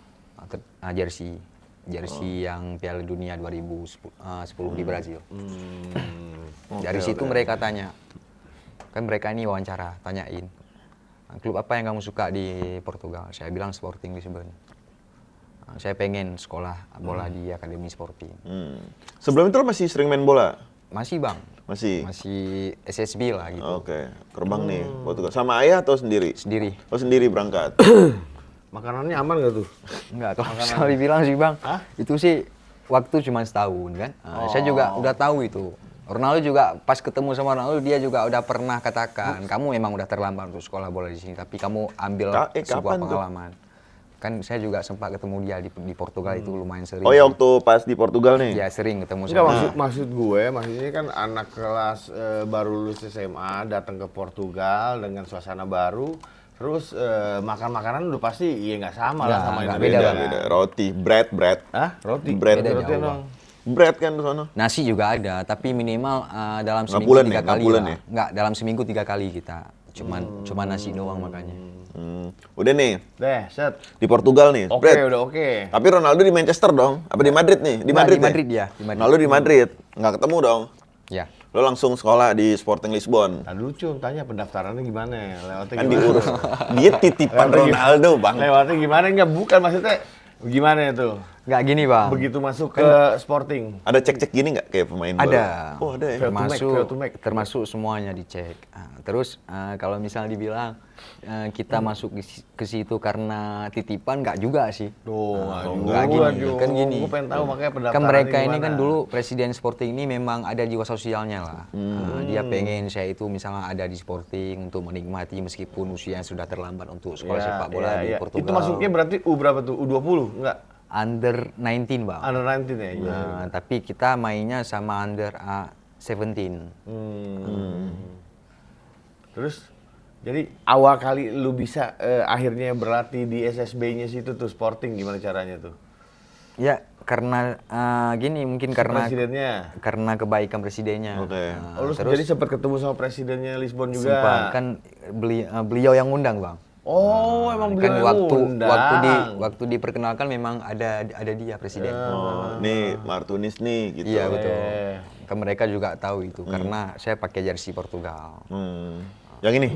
jersey yang Piala Dunia 2010 di Brazil. Dari situ mereka tanya, kan mereka ini wawancara, tanyain, klub apa yang kamu suka di Portugal? Saya bilang Sporting Lisbon. Saya pengen sekolah bola di Akademi Sporting. Sebelum itu lo masih sering main bola? Masih Bang. Masih SSB lah gitu. Oke. Terbang nih Portugal. Sama ayah atau sendiri? Sendiri. Oh sendiri berangkat. Makanannya aman nggak tuh? Enggak, kalau misalnya dibilang sih Bang, itu sih waktu cuma setahun kan. Saya juga udah tahu itu. Ronaldo juga pas ketemu sama Ronaldo dia juga udah pernah katakan, kamu memang udah terlambat untuk sekolah bola di sini, tapi kamu ambil sebuah pengalaman. Kan saya juga sempat ketemu dia di Portugal itu lumayan sering. Oh ya waktu pas di Portugal nih? Ya sering ketemu Enggak, maksud gue, maksudnya kan anak kelas baru lulus SMA datang ke Portugal dengan suasana baru, terus makan makanan udah pasti ya nggak sama lah sama nggak, Indonesia. beda. Roti, bread. Hah? Roti? Bread. Beda Roti jauh, dong. Bread kan di sana. Nasi juga ada, tapi minimal dalam seminggu Ngapulen 3 ya? kali Ngapulen lah. ya? Nggak, dalam seminggu 3 kali kita. Cuman nasi doang makanya. Udah nih, Deh, set. di Portugal nih, Oke, bread. udah oke. Tapi Ronaldo di Manchester dong? Apa di Madrid nih? Di Nggak, Madrid di Madrid nih? dia, di Madrid. Ronaldo di Madrid. Nggak ketemu dong? Ya. Lo langsung sekolah di Sporting Lisbon. Nah, lucu tanya pendaftarannya gimana ya? Lewatnya Kan gimana? diurus. Dia titipan Lewatnya Ronaldo, Bang. Lewatnya gimana? Enggak, bukan maksudnya gimana itu? Nggak gini Bang. Begitu masuk ke Sporting. Ada cek-cek gini nggak kayak pemain bola? Ada. Oh ada ya? Fail to make. Termasuk semuanya dicek. Terus kalau misalnya dibilang kita masuk ke situ karena titipan, nggak juga sih. Nggak gini. Kan gini. Gue pengen tahu makanya Kan pendaftarannya mereka ini gimana. kan dulu Presiden Sporting ini memang ada jiwa sosialnya lah. Dia pengen saya itu misalnya ada di Sporting untuk menikmati meskipun usia yang sudah terlambat untuk sekolah sepak bola di Portugal. Itu masuknya berarti U berapa tuh? U20? Enggak. Under 19 Bang. Under 19 ya? Iya. Tapi kita mainnya sama under 17. Terus jadi awal kali lu bisa akhirnya berlatih di SSB-nya situ tuh Sporting gimana caranya tuh? Ya karena gini mungkin karena Presidennya. karena kebaikan presidennya. Oke. Lu jadi sempat ketemu sama presidennya Lisbon juga. sempat kan beliau yang ngundang Bang. Oh, emang Kan beliau undang. waktu diperkenalkan memang ada dia presiden. Nih Martunis nih gitu. Iya betul. Kan mereka juga tahu itu karena saya pakai jersey Portugal. Yang ini?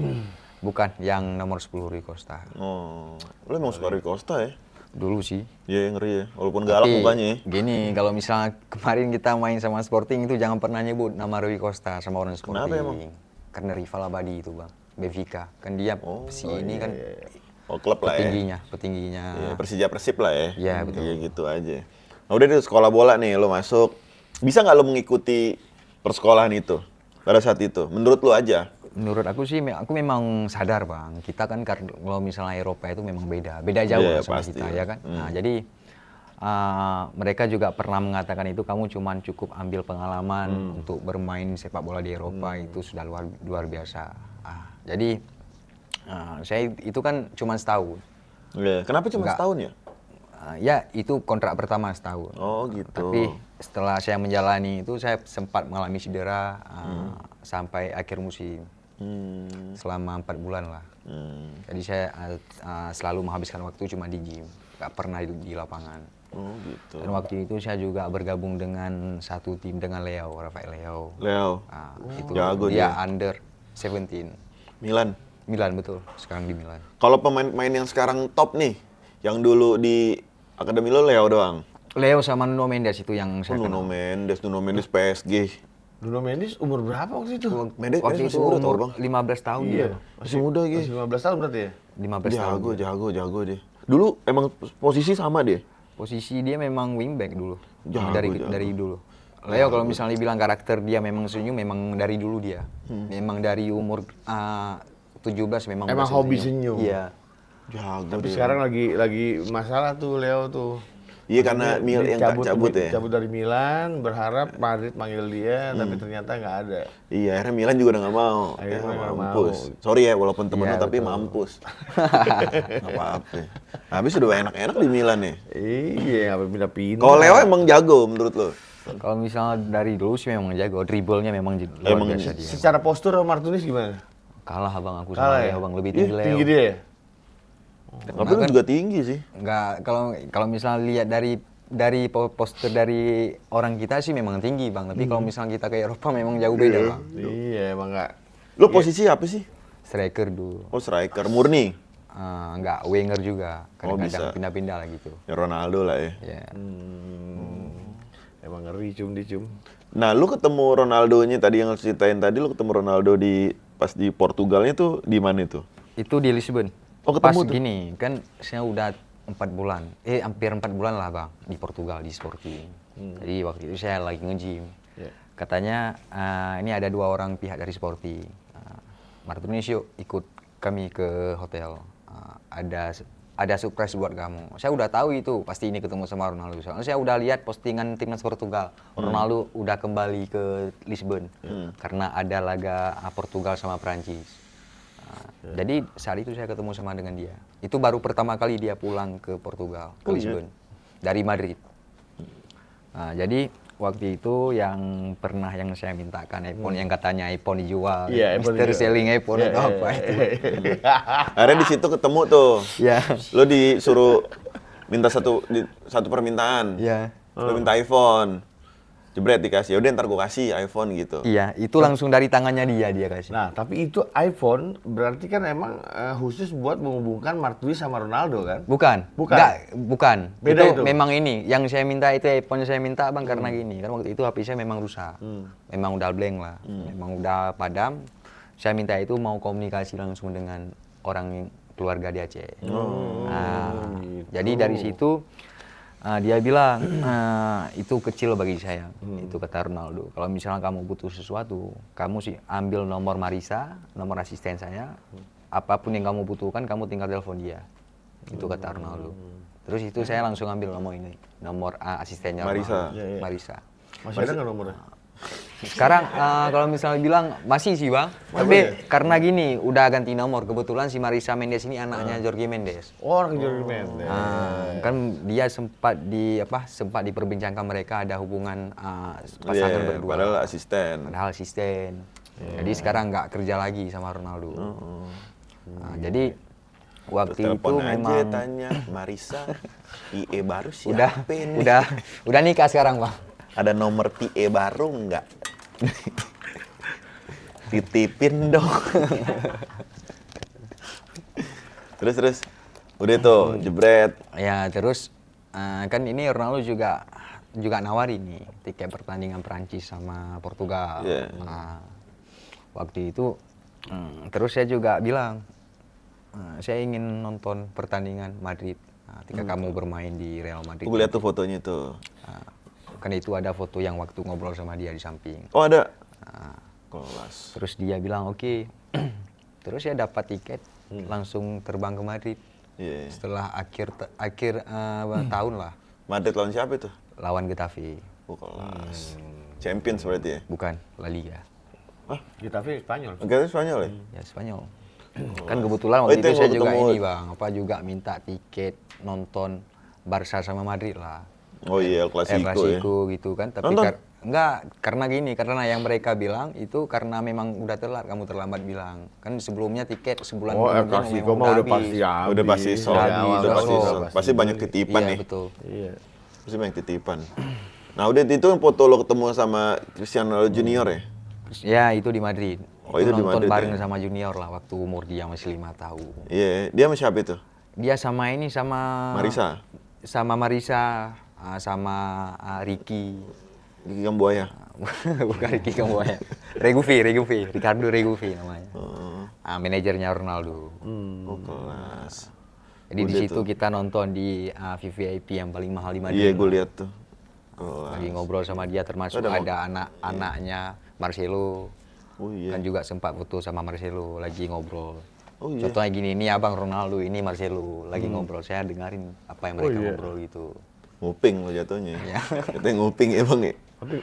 Bukan yang nomor 10 Rui Costa. Oh, lo emang suka Rui Costa ya? Dulu sih. Iya ngeri ya, walaupun galak Tapi, mukanya ya. Gini, kalau misalnya kemarin kita main sama Sporting itu jangan pernah nyebut nama Rui Costa sama orang Sporting. Kenapa emang? Karena rival abadi itu Bang, Benfica. Kan dia ini kan Oh klub lah ya? petingginya. Iya, Persija Persib lah ya? Iya, betul. Iya gitu aja. Nah udah di sekolah bola nih, lo masuk. Bisa nggak lo mengikuti persekolahan itu? Pada saat itu, menurut lo aja? Menurut aku sih, aku memang sadar Bang, kita kan kalau misalnya Eropa itu memang beda jauh Iya, lah sama pasti kita ya. ya kan. Nah jadi mereka juga pernah mengatakan itu kamu cuma cukup ambil pengalaman untuk bermain sepak bola di Eropa itu sudah luar biasa. Jadi saya itu kan cuma setahun. Iya. Kenapa cuma Nggak. setahun ya? Ya itu kontrak pertama setahun. Oh gitu. Tapi setelah saya menjalani itu saya sempat mengalami cedera sampai akhir musim. Selama 4 bulan lah. Jadi saya selalu menghabiskan waktu cuma di gym, nggak pernah di lapangan. Oh gitu. Dan waktu itu saya juga bergabung dengan satu tim dengan Leo, Rafael Leo. Leo. Itu jago dia dia. under 17. Milan. Milan betul, sekarang di Milan. Kalau pemain-pemain yang sekarang top nih, yang dulu di akademi lo Leo doang. Leo sama Nuno Mendes itu yang saya Nuno kenal. Mendes PSG. Nuno Mendes umur berapa waktu itu? Mendes Waktu masih itu muda tau, umur Bang. 15 tahun Iya, dia. Masih muda gitu. Masih 15 tahun berarti ya? 15 tahun. Jago dia. Dulu emang posisi sama dia. Posisi dia memang wingback dulu. Jago. Dari dulu. Leo kalau misalnya bilang karakter dia memang senyum, memang dari dulu dia. Memang dari umur 17 memang Emang udah hobi senyum. Iya. Jago Tapi dia. sekarang lagi masalah tuh Leo tuh. Iya karena Dia yang tak cabut ya. Cabut dari Milan, berharap Madrid manggil dia, tapi ternyata nggak ada. Iya, akhirnya Milan juga udah nggak mau. Akhirnya nggak mampus. mau. Sorry ya, walaupun temen Iya, lu tapi betul. mampus. Nggak apa-apa. Habis udah enak-enak di Milan nih. Iya, nggak pindah-pindah. Kalau Leo emang jago menurut lo? Kalau misalnya dari dulu sih memang jago, dribblenya memang luar Emang biasa dia. Secara postur sama Martinez gimana? Kalah abang aku Kalah sama ya? Leo, bang lebih tinggi Leo. Tinggi dia ya? Tapi lu juga tinggi sih. Enggak, kalau misalnya lihat dari postur dari orang kita sih memang tinggi bang, tapi kalau misalnya kita ke Eropa memang jauh beda bang. Iya, emang nggak. Lu posisi apa sih? Striker dulu, Oh striker, murni. enggak winger juga, Oh, kadang-kadang bisa. pindah-pindah lah gitu. Ya Ronaldo lah ya. Ya. Emang ngeri cum. Nah, lu ketemu Ronaldonya tadi yang lu ceritain tadi, lu ketemu Ronaldo pas di Portugalnya tuh di mana itu? Itu di Lisbon. Oh, ketemu Pas tuh? gini, kan saya udah 4 bulan, hampir 4 bulan lah bang di Portugal di Sporting. Jadi waktu itu saya lagi nge-gym. Ya. Katanya ini ada 2 orang pihak dari Sporting. Martinez yuk ikut kami ke hotel. Ada surprise buat kamu. Saya udah tahu itu pasti ini ketemu sama Ronaldo. Soalnya saya udah lihat postingan timnas Portugal. Ronaldo udah kembali ke Lisbon karena ada laga Portugal sama Prancis. Jadi saat itu saya ketemu sama dengan dia. Itu baru pertama kali dia pulang ke Portugal, ke Lisbon, dari Madrid. Nah, jadi waktu itu yang pernah yang saya mintakan iPhone, yang katanya iPhone dijual, Iya, iPhone Mr. dijual. Selling iPhone Iya, atau iya, apa iya. itu. Akhirnya di situ ketemu tuh. Ya, Lu disuruh minta satu permintaan. ya. Lu minta iPhone. Jebret dikasih. Udah ntar gua kasih iPhone gitu. Iya, itu langsung dari tangannya dia kasih. Nah, tapi itu iPhone berarti kan emang khusus buat menghubungkan Martinez sama Ronaldo kan? Bukan. Bukan? Enggak, bukan. Beda itu itu? memang ini. Yang saya minta itu iPhone saya minta bang karena gini. Kan waktu itu HP saya memang rusak. Memang udah blank lah. Memang udah padam. Saya minta itu mau komunikasi langsung dengan orang keluarga di Aceh. Nah, gitu. jadi dari situ dia bilang itu kecil bagi saya. Itu kata Ronaldo. Kalau misalnya kamu butuh sesuatu, kamu sih ambil nomor Marisa, nomor asisten saya. Apapun yang kamu butuhkan, kamu tinggal telepon dia. Itu kata Ronaldo. Terus itu saya langsung ambil nomor ini, nomor asistennya Marisa. Ronaldo. Iya, iya. Marisa. Masih ada nggak nomornya? Sekarang kalau misalnya bilang masih sih bang, tapi karena gini udah ganti nomor. Kebetulan si Marisa Mendes ini anaknya Jorge Mendes. Oh, orang Jorge Mendes. Kan dia sempat diperbincangkan mereka ada hubungan pasangan Iya, berdua. padahal asisten. Padahal asisten. Jadi sekarang nggak kerja lagi sama Ronaldo. Jadi Terus waktu itu telepon aja memang tanya, Marisa, PE baru siapa nih? udah nikah sekarang bang. Ada nomor PE baru nggak? Titipin dong. terus, udah tuh jebret. Ya terus kan ini Ronaldo juga nawarin nih tiket pertandingan Prancis sama Portugal. Iya. Nah, waktu itu terus saya juga bilang saya ingin nonton pertandingan Madrid ketika kamu bermain di Real Madrid. Gue lihat tuh fotonya tuh. Kan itu ada foto yang waktu ngobrol sama dia di samping. Oh ada. Nah, Kelas. terus dia bilang oke. Terus saya dapat tiket langsung terbang ke Madrid. Iya. Setelah akhir tahun lah Madrid lawan siapa itu? lawan Getafe. Oh kelas. Champions berarti ya? Bukan La Liga. Getafe Spanyol. Oke, Spanyol ya? Ya Spanyol. Kan kebetulan waktu itu itu yang saya gua juga ketemu. ini bang, juga minta tiket nonton Barca sama Madrid lah. Oh iya, El Clasico ya. Clasico gitu kan. Tapi Nonton? enggak, karena gini, karena yang mereka bilang itu karena memang udah telat, kamu terlambat bilang. Kan sebelumnya tiket sebulan Oh, El kemudian Clasico memang mah udah habis. pasti habis. Udah pasti sold. Habis, Udah udah pasti sold. sold. Pasti banyak titipan Iya nih. betul. Iya. Pasti banyak titipan. Nah udah itu yang foto lo ketemu sama Cristiano Ronaldo Junior ya? Ya itu di Madrid. Oh, itu di nonton Madrid bareng ya? sama junior lah waktu umur dia masih 5 tahun. Iya, dia sama siapa itu? Dia sama ini sama Marisa? sama Marisa, sama Ricky. Di Kambuaya? Bukan Ricky Kambuaya. Regufi, Ricardo Regufi namanya. Manajernya Ronaldo. Oh kelas. Jadi di Udah situ tuh. kita nonton di VIP yang paling mahal di Madrid. Iya, gue lihat tuh. Kelas. Lagi ngobrol sama dia termasuk Ada ada anak-anaknya Marcelo. Oh iya. Kan juga sempat foto sama Marcelo lagi ngobrol. Oh iya. Contohnya gini, ini abang Ronaldo, ini Marcelo lagi ngobrol. Saya dengerin apa yang mereka ngobrol gitu. Nguping lo jatuhnya. Iya. Katanya nguping ya bang ya. Tapi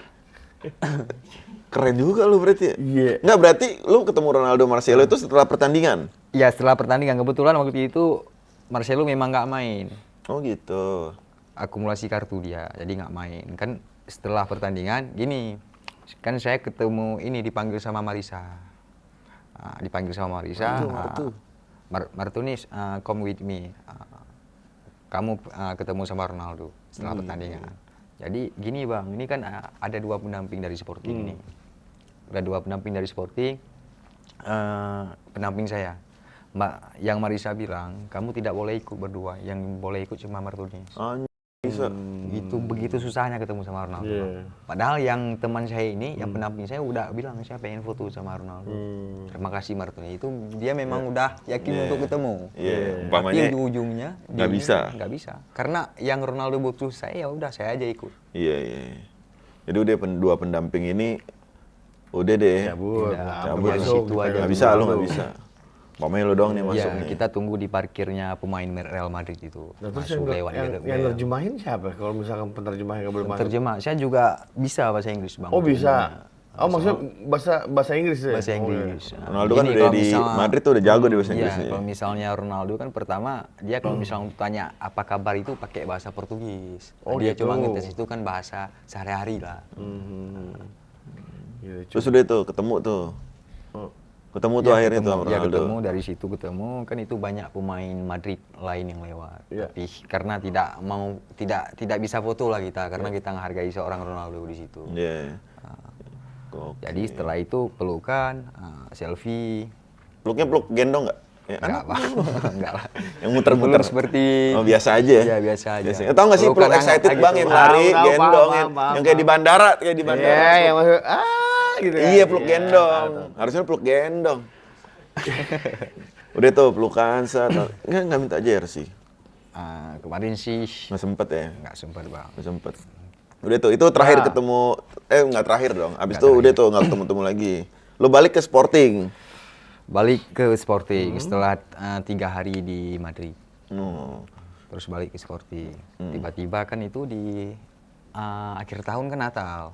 Keren juga lu berarti ya? Iya. Nggak, berarti lu ketemu Ronaldo Marcelo itu setelah pertandingan? Ya setelah pertandingan, kebetulan waktu itu Marcelo memang nggak main. Oh gitu. Akumulasi kartu dia, jadi nggak main. Kan setelah pertandingan, gini, kan saya ketemu ini dipanggil sama Marisa. Dipanggil sama Marisa, Martunis, come with me. Kamu ketemu sama Ronaldo setelah pertandingan. Jadi gini bang, ini kan ada 2 pendamping dari Sporting ini. Ada 2 pendamping dari Sporting, pendamping saya. Yang Marisa bilang, kamu tidak boleh ikut berdua, yang boleh ikut cuma Martunis. Bisa. Gitu, begitu susahnya ketemu sama Ronaldo. Iya. Padahal yang teman saya ini, yang pendamping saya udah bilang saya pengen foto sama Ronaldo. Terima kasih Martoni. Itu dia memang udah yakin untuk ketemu. Iya. Tapi Umpamanya di ujungnya nggak bisa. Nggak bisa. Karena yang Ronaldo butuh saya, ya udah saya aja ikut. Iya, iya. Jadi udah 2 pendamping ini udah deh. cabut. Udah, cabut. di situ aja. Nggak bisa, lu nggak bisa. Umpamanya lu doang nih masuk Iya, nih. kita tunggu di parkirnya pemain Real Madrid itu. Nah, terus Masuk lewat yang nerjemahin siapa? Kalau misalkan penerjemah yang belum masuk. terjemah. Saya juga bisa bahasa Inggris bang. Oh bisa. Oh maksudnya bahasa Inggris ya? Bahasa Inggris. Ronaldo kan Gini, udah kalau di misalnya- Madrid tuh udah jago di bahasa Iya, Inggrisnya. kalau misalnya Ronaldo kan pertama dia kalau misalnya tanya apa kabar itu pakai bahasa Portugis. Oh, Dia gitu. cuma ngetes itu kan bahasa sehari-hari lah. Gitu, Terus udah tuh ketemu tuh. Ketemu tuh Ya, akhirnya tuh ketemu, sama ya Ronaldo. ketemu dari situ ketemu kan itu banyak pemain Madrid lain yang lewat. Iya. Tapi karena tidak bisa foto lah kita karena kita menghargai seorang Ronaldo di situ. Iya. Oke. Jadi setelah itu pelukan, selfie. Peluknya peluk gendong nggak? Ya, Enggak, Pak. Enggak lah. Yang muter-muter. Peluk seperti Oh, biasa aja ya? Iya, biasa aja. Tahu nggak sih peluk Pelukan excited hangat bang gitu. yang lari, Tahu, gendong, paham, yang kayak di bandara, kayak di bandara. Iya, yang masuk gitu ya. Iya, peluk gendong. Harusnya peluk gendong. Udah tuh pelukan set. Nggak minta jersey. Kemarin sih Nggak sempet ya? nggak sempat bang. Nggak sempet. Udah tuh, itu terakhir ketemu, nggak terakhir dong. Abis itu udah tuh nggak ketemu-temu lagi. Lo balik ke Sporting. Balik ke Sporting setelah 3 hari di Madrid. Terus balik ke Sporting. Tiba-tiba kan itu di akhir tahun kan Natal.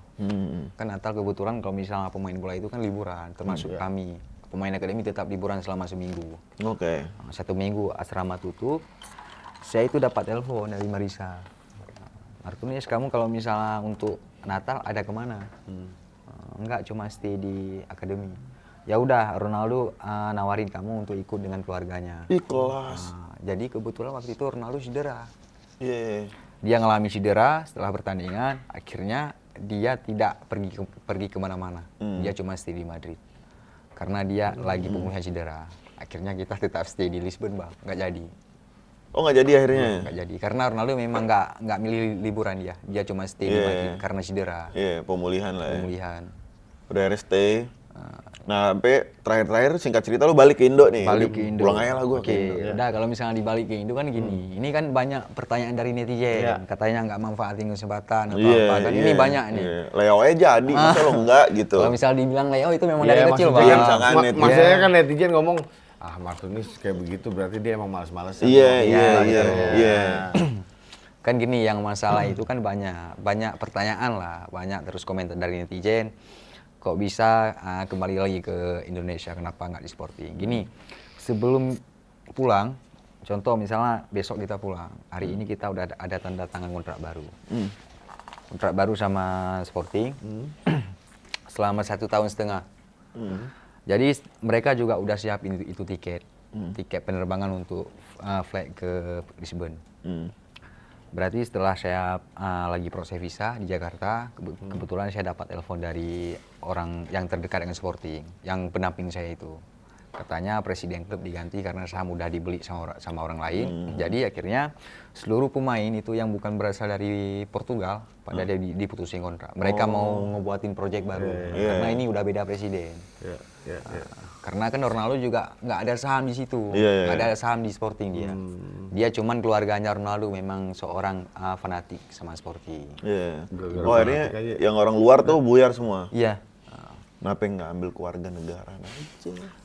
Kan Natal kebetulan kalau misalnya pemain bola itu kan liburan, termasuk kami. Pemain akademi tetap liburan selama seminggu. Oke. 1 minggu asrama tutup. Saya itu dapat telepon dari Marisa. Martunis, kamu kalau misalnya untuk Natal ada kemana? Enggak, cuma stay di akademi. Ya udah, Ronaldo nawarin kamu untuk ikut dengan keluarganya. Kelas. Jadi kebetulan waktu itu Ronaldo cedera. Iya. Dia ngalami cedera setelah pertandingan. Akhirnya dia tidak pergi kemana-mana. Dia cuma stay di Madrid. Karena dia lagi pemulihan cedera. Akhirnya kita tetap stay di Lisbon bang, nggak jadi. Oh nggak jadi akhirnya? Nggak jadi, karena Ronaldo memang nggak milih liburan dia cuma stay di Madrid karena cedera. Iya, pemulihan lah ya. Pemulihan. Udah akhirnya stay. Nah, sampai terakhir singkat cerita lu balik ke Indo nih. Balik Udah ke Indo. Pulang aja lah gua Oke, ke Indo. udah kalau misalnya dibalik ke Indo kan gini. Ini kan banyak pertanyaan dari netizen. Katanya nggak manfaatin kesempatan atau apa. Kan ini banyak nih. Iya. Leo aja jadi, masa lo enggak gitu. Kalau misalnya dibilang Leo itu memang Iya, dari kecil maksudnya bang. yang sangat netizen. Maksudnya kan netizen ngomong, Martunis kayak begitu berarti dia emang males-malesan. Iya. Kan gini, yang masalah itu kan banyak pertanyaan lah, banyak terus komentar dari netizen. Kok bisa kembali lagi ke Indonesia, kenapa nggak di Sporting? Gini, sebelum pulang, contoh misalnya besok kita pulang, hari ini kita udah ada tanda tangan kontrak baru. Kontrak baru sama Sporting, selama 1,5 tahun. Jadi mereka juga udah siapin itu tiket penerbangan untuk flight ke Lisbon. Berarti setelah saya lagi proses visa di Jakarta, kebetulan saya dapat telepon dari orang yang terdekat dengan Sporting, yang pendamping saya itu. Katanya presiden klub diganti karena saham udah dibeli sama orang lain. Jadi akhirnya seluruh pemain itu yang bukan berasal dari Portugal pada dia diputusin kontrak. Mereka mau ngebuatin proyek baru karena ini udah beda presiden. Karena kan Ronaldo juga nggak ada saham di situ, nggak ada saham di Sporting dia. Dia cuman keluarganya Ronaldo memang seorang fanatik sama Sporting. Iya. Oh akhirnya yang orang luar tuh buyar semua? Iya. Kenapa nggak ambil keluarga negara aja?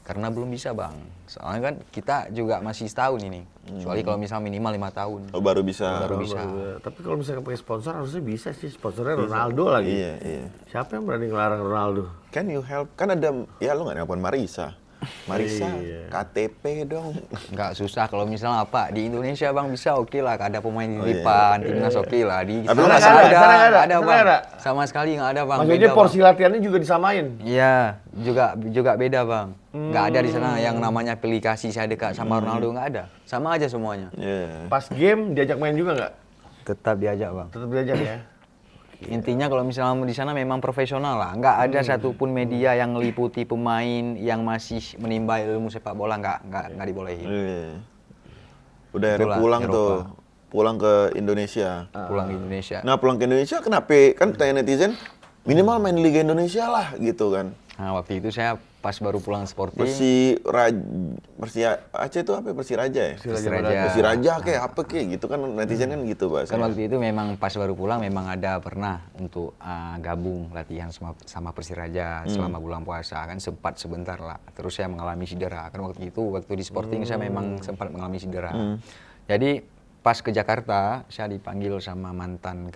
Karena belum bisa bang. Soalnya kan kita juga masih setahun ini. Kecuali kalau misal minimal 5 tahun. Oh, baru bisa. Baru bisa. Tapi kalau misalkan pakai sponsor harusnya bisa sih. Sponsornya Ronaldo lagi. Iya, iya. Siapa yang berani ngelarang Ronaldo? Can you help? Kan ada, ya lu nggak nelpon Marisa. Marisa, Iya. KTP dong. Nggak susah kalau misalnya apa di Indonesia bang bisa oke lah, ada pemain titipan, timnas oke lah. Di Tapi sana nggak ada, nggak sana nggak ada, ada sana bang. nggak ada. Sama sekali nggak ada bang. Maksudnya Beda, porsi Bang. latihannya juga disamain. Iya, juga beda bang. Nggak ada di sana yang namanya pilih kasih saya dekat sama Ronaldo, nggak ada. Sama aja semuanya. Iya. Pas game diajak main juga nggak? Tetap diajak bang. Tetap diajak ya? Intinya kalau misalnya di sana memang profesional lah, nggak ada satupun media yang meliputi pemain yang masih menimba ilmu sepak bola, nggak dibolehin. Iya. Udah akhirnya Itulah, pulang Eropa. tuh. Pulang ke Indonesia. Pulang ke Indonesia. Nah, pulang ke Indonesia kenapa? Kan tanya netizen, minimal main Liga Indonesia lah gitu kan. Nah waktu itu saya pas baru pulang Sporting. Persi Aceh itu apa? Persiraja ya? Persiraja. Persiraja kayak apa kayak gitu kan netizen kan gitu Kan bahasanya. waktu itu memang pas baru pulang memang ada pernah untuk gabung latihan sama Persiraja selama bulan puasa kan sempat sebentar lah. Terus saya mengalami cedera kan waktu di Sporting saya memang sempat mengalami cedera. Jadi pas ke Jakarta saya dipanggil sama mantan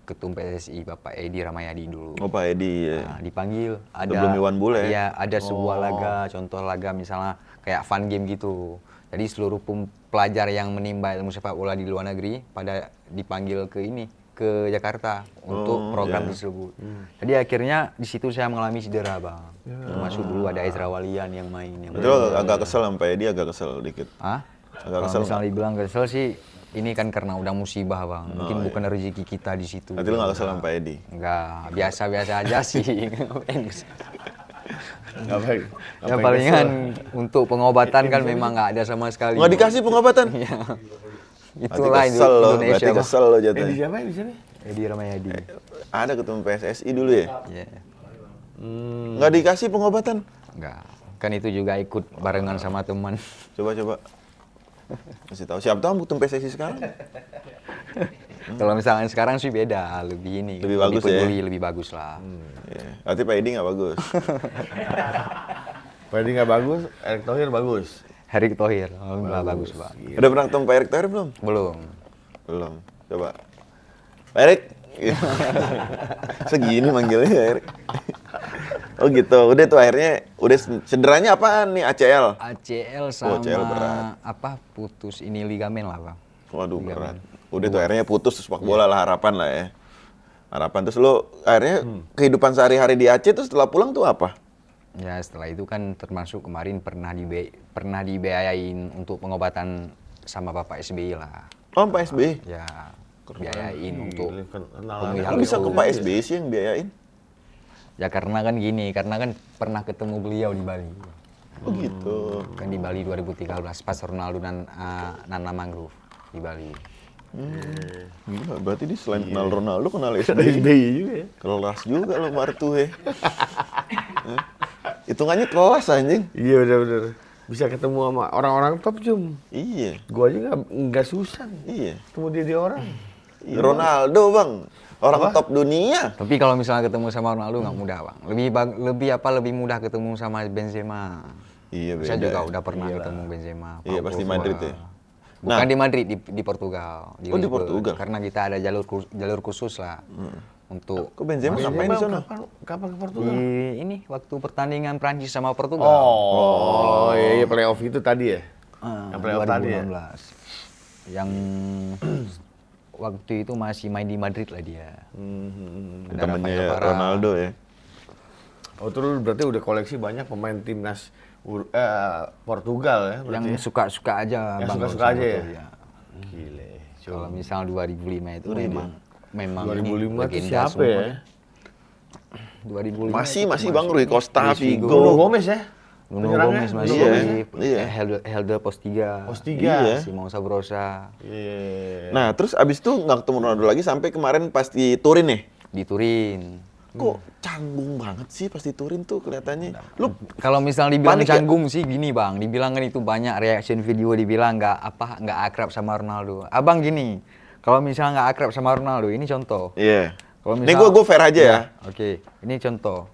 ketum PSSI Bapak Edi Ramayadi dulu. Oh Pak Edi ya. Nah, dipanggil ada Sebelum Iwan Bule. Iya, ada sebuah laga, contoh laga misalnya kayak fun game gitu. Jadi seluruh pelajar yang menimba ilmu sepak bola di luar negeri pada dipanggil ke Jakarta untuk program tersebut. Jadi akhirnya di situ saya mengalami cedera, Bang. Termasuk dulu ada Ezra Walian yang main yang Itu agak kesel sama Pak Edi, agak kesel dikit. Hah? Agak Kalau kesel. misalnya dibilang kesel sih ini kan karena udah musibah, Bang. Mungkin bukan rezeki kita di situ. Nanti lu nggak kesel sama Pak Edi? Enggak, biasa-biasa aja sih. Ngapain? Ya palingan untuk pengobatan kan memang nggak ada sama sekali. Nggak dikasih pengobatan? Iya. Berarti Itulah kesel loh, Indonesia. berarti Bang. kesel lo Di jatuhnya. siapa ya di sini? Edi Ramayadi. Ada ketemu PSSI dulu ya? Iya. Nggak dikasih pengobatan? Enggak. Kan itu juga ikut barengan sama teman. Coba. Kasih tahu. Siapa tahu ketemu PSSI sekarang? Kalau misalnya sekarang sih beda, lebih ini. Lebih bagus ya? peduli, lebih bagus lah. Iya. Berarti Pak Edi nggak bagus. Pak Edi nggak bagus, Erick Thohir bagus. Erick Thohir, alhamdulillah bagus, Bang. Udah pernah ketemu Pak Erick Thohir belum? Belum. Belum. Coba. Pak Erick. Segini manggilnya ya, Erick. Oh gitu. Udah tuh akhirnya udah cederanya apaan nih ACL? ACL sama ACL berat. putus ini ligamen lah, Bang. Waduh berat. Udah tuh akhirnya putus sepak bola lah harapan lah ya. Harapan terus lo akhirnya kehidupan sehari-hari di Aceh tuh setelah pulang tuh apa? Ya setelah itu kan termasuk kemarin pernah dibiayain untuk pengobatan sama Bapak SBY lah. Oh Pak SBY. Ya biayain untuk Kenalan. pemulihan Kok bisa ke itu. Pak SBY sih yang biayain? Ya karena kan gini, karena kan pernah ketemu beliau di Bali. Oh gitu. Kan di Bali 2013 pas Ronaldo dan Nana Mangrove di Bali. Gila, berarti dia selain kenal Ronaldo kenal Ada SBY. SBY juga ya. Kelas juga lo Martu he. Hitungannya kelas anjing. Iya benar-benar. Bisa ketemu sama orang-orang top Jum. Iya. Gua aja nggak susah. Iya. Ketemu dia orang. Ronaldo bang, orang top dunia. Tapi kalau misalnya ketemu sama Ronaldo nggak mudah, Bang. Lebih mudah ketemu sama Benzema. Iya beda. Saya juga udah pernah ketemu Benzema. Iya, Pau pasti Pogba. Madrid ya? Bukan Nah. di Madrid, di Portugal. Oh, di Lisbon. Portugal. Karena kita ada jalur khusus lah untuk Kok Benzema ngapain di sana? Kapan ke Portugal? ini waktu pertandingan Prancis sama Portugal. Oh, iya playoff itu tadi ya? Yang playoff tadi ya? 2016. Yang waktu itu masih main di Madrid lah dia. Ada Temennya Rafael Varane. Ronaldo ya. Oh, terus berarti udah koleksi banyak pemain timnas Portugal ya berarti Yang ya? suka-suka aja, Yang Bang. suka-suka kalau aja sama ya? itu, Gile. Kalau misal 2005 itu memang 2005 ini itu legenda siapa semua. ya? 2005 Masih Bang Rui Costa, Luis Figo. Nuno Figo. Gomez ya? Nuno Penyerangnya? Gomez masih, Iya, iya. Helder Postiga, Postiga. Iya. Simon Sabrosa Iya. Nah terus abis itu nggak ketemu Ronaldo lagi sampai kemarin pas di Turin nih. di Turin. Kok canggung banget sih pas di Turin tuh kelihatannya. Lu Kalau misal dibilang Panik ya? canggung sih gini Bang, dibilang kan itu banyak reaction video dibilang nggak akrab sama Ronaldo. Abang gini, kalau misal nggak akrab sama Ronaldo, ini contoh. Iya. Kalau Ini gue fair aja ya. Oke, ini contoh.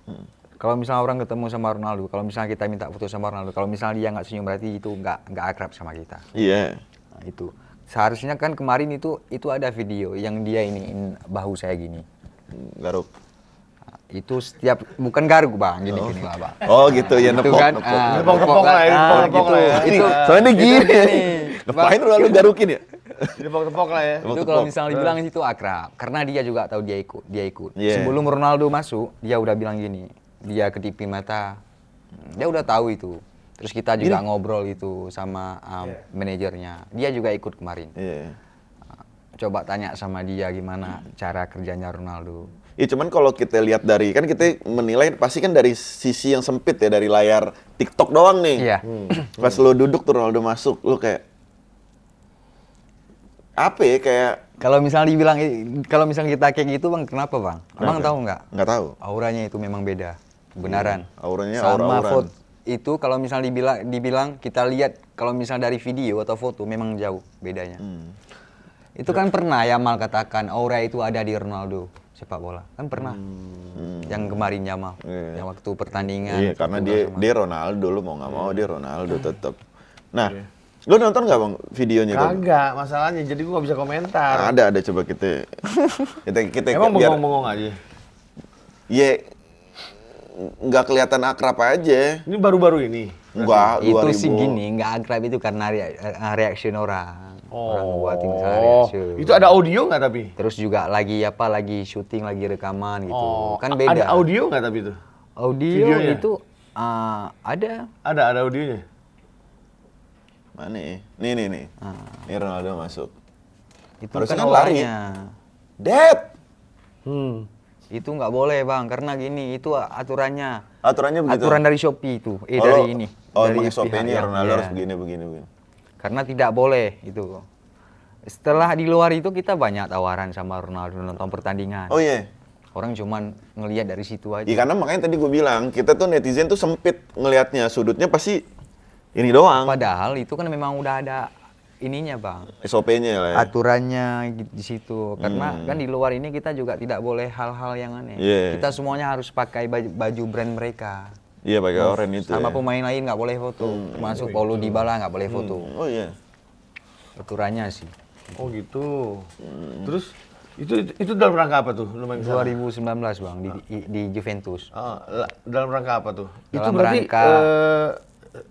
Kalau misalnya orang ketemu sama Ronaldo, kalau misalnya kita minta foto sama Ronaldo, kalau misalnya dia nggak senyum berarti itu nggak akrab sama kita. Iya. Nah, itu seharusnya kan kemarin itu ada video yang dia iniin bahu saya gini. Garuk. Nah, itu setiap bukan garuk bang, gini lah bang. Oh gitu ya, Itu nepok, kan, nepok. Nepok-nepok lah ya, nepok-nepok lah ya. Itu, soalnya dia gini. Ngapain lu garukin ya? Tepok-tepok lah ya. Itu kalau misalnya dibilang itu akrab, karena dia juga tahu dia ikut. Yeah. Sebelum Ronaldo masuk, dia udah bilang gini, dia kedipi mata, dia udah tahu itu. Terus kita juga ngobrol itu sama manajernya, dia juga ikut kemarin. Iya. Coba tanya sama dia gimana cara kerjanya Ronaldo. Ya cuman kalau kita lihat dari, kan kita menilai pasti kan dari sisi yang sempit ya, dari layar TikTok doang nih. Iya. Pas lo duduk tuh Ronaldo masuk, lo kayak apa ya, kayak Kalau misalnya kita kayak gitu bang, kenapa bang? Abang tahu nggak? nggak tahu. Auranya itu memang beda, kebenaran. Auranya Sama aura-auran. foto itu kalau misalnya dibilang kita lihat kalau misalnya dari video atau foto memang jauh bedanya. Itu kan pernah Yamal katakan aura itu ada di Ronaldo sepak bola, kan pernah. Yang kemarin Yamal, Iya. yang waktu pertandingan. Iya, karena Portugal sama- dia Ronaldo, lo mau nggak mau dia Ronaldo tetap. Nah, lo nonton nggak bang videonya tuh? Kagak, masalahnya jadi gua nggak bisa komentar. Ada coba kita Emang biar bengong-bengong aja. ya nggak kelihatan akrab aja. Ini baru-baru ini. Enggak, Itu 2000. sih gini, nggak akrab itu karena reaction orang. Orang buatin misalnya Oh, reaction. itu ada audio nggak tapi? Terus juga lagi syuting, lagi rekaman gitu. Oh, Kan beda. Ada audio nggak tapi itu? Audio Videonya? itu ada. Ada audionya. Mana ya? Nih. Ini Ronaldo masuk. Itu Harusnya kan kan lari. auranya. Dep. Itu nggak boleh bang, karena gini itu aturannya. Aturannya begitu. Aturan dari Shopee itu, Oh, dari ini. Oh, dari emang SOP-nya pihak yang- Ronaldo ya. harus begini. Karena tidak boleh itu. Setelah di luar itu kita banyak tawaran sama Ronaldo nonton pertandingan. Oh iya. Orang cuman ngelihat dari situ aja. Ya karena makanya tadi gue bilang, kita tuh netizen tuh sempit ngelihatnya, sudutnya pasti ini doang. Padahal itu kan memang udah ada ininya bang. SOP-nya lah ya. Aturannya di situ. Karena kan di luar ini kita juga tidak boleh hal-hal yang aneh. Iya. Kita semuanya harus pakai baju brand mereka. Iya pakai oranye itu Sama ya. pemain lain nggak boleh foto. Termasuk Paulo Dybala nggak boleh foto. Oh iya. Aturannya sih. Oh gitu. Terus itu dalam rangka apa tuh? Lu main ke sana? 2019 bang di Juventus. Dalam rangka apa tuh? Itu Dalam berarti rangka-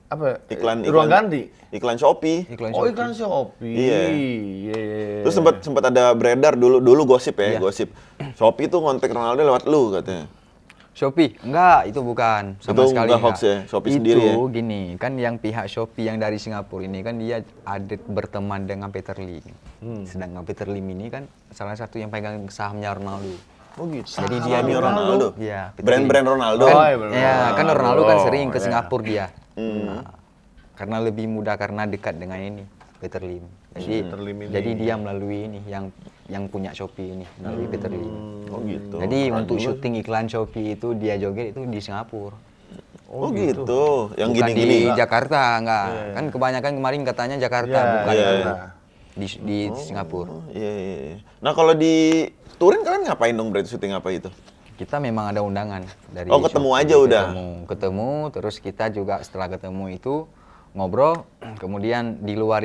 apa? Iklan ruang ganti. Iklan Shopee. Iklan Oh, Shopee. iklan Shopee. Iya. Iya. Terus sempat ada beredar dulu gosip ya, gosip. Shopee tuh ngontek Ronaldo lewat lu katanya. Shopee? Enggak, itu bukan. Sama Itu sekali enggak hoax ya? Shopee sendiri ya? Itu gini, kan yang pihak Shopee yang dari Singapura ini kan dia ada berteman dengan Peter Lim. Sedangkan Peter Lim ini kan salah satu yang pegang sahamnya Ronaldo. Oh gitu. Jadi dia Sahamnya di Ronaldo. Iya, Peter Brand-brand Lim. Ronaldo. Oh, iya, Kan, benar. ya, kan Ronaldo kan sering ke iya. Singapura dia. Nah, karena lebih mudah karena dekat dengan ini Peter Lim. Jadi Peter Lim ini. jadi dia melalui ini yang punya Shopee ini melalui Peter Lim. Oh gitu. Jadi untuk syuting iklan Shopee itu dia joget itu di Singapura. Oh gitu. Yang Bukan gini-gini. di Jakarta, enggak. Kan kebanyakan kemarin katanya Jakarta, Iya, bukan iya. di Singapura. Oh, iya. Nah kalau di Turin kalian ngapain dong berarti syuting apa itu? Kita memang ada undangan dari Oh, ketemu Shopee. aja udah? Ketemu, terus kita juga setelah ketemu itu ngobrol, kemudian di luar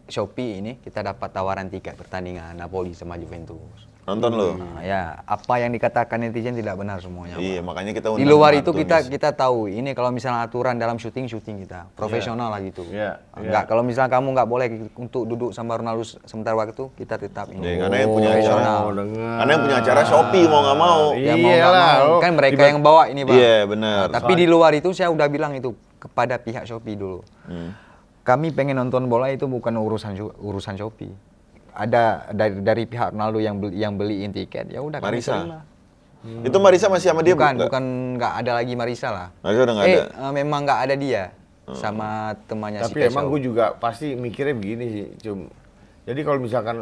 Shopee ini kita dapat tawaran tiket pertandingan Napoli sama Juventus. Nonton lo? Nah, ya, apa yang dikatakan netizen tidak benar semuanya. Pak. Iya, makanya kita Di undang luar itu Martinez. kita tahu ini kalau misalnya aturan dalam syuting kita profesional lah gitu. Iya, Enggak, kalau misalnya kamu nggak boleh untuk duduk sama Ronaldo sementara waktu kita tetap ini. Ya, karena yang punya acara, profesional. dengar. karena yang punya acara Shopee mau nggak mau. Iya. Ya mau nggak Iyalah, mau lo kan mereka yang bawa ini Pak. Iya, benar. Tapi di luar itu saya udah bilang itu kepada pihak Shopee dulu. Kami pengen nonton bola itu bukan urusan Shopee. Ada dari pihak Ronaldo yang beliin tiket, ya udah kami Marisa. terima. Itu Marisa masih sama dia Bukan nggak ada lagi Marisa lah. Marisa udah nggak ada. Memang nggak ada dia sama temannya si Tapi emang Pesau. gue juga pasti mikirnya begini sih, Jadi kalau misalkan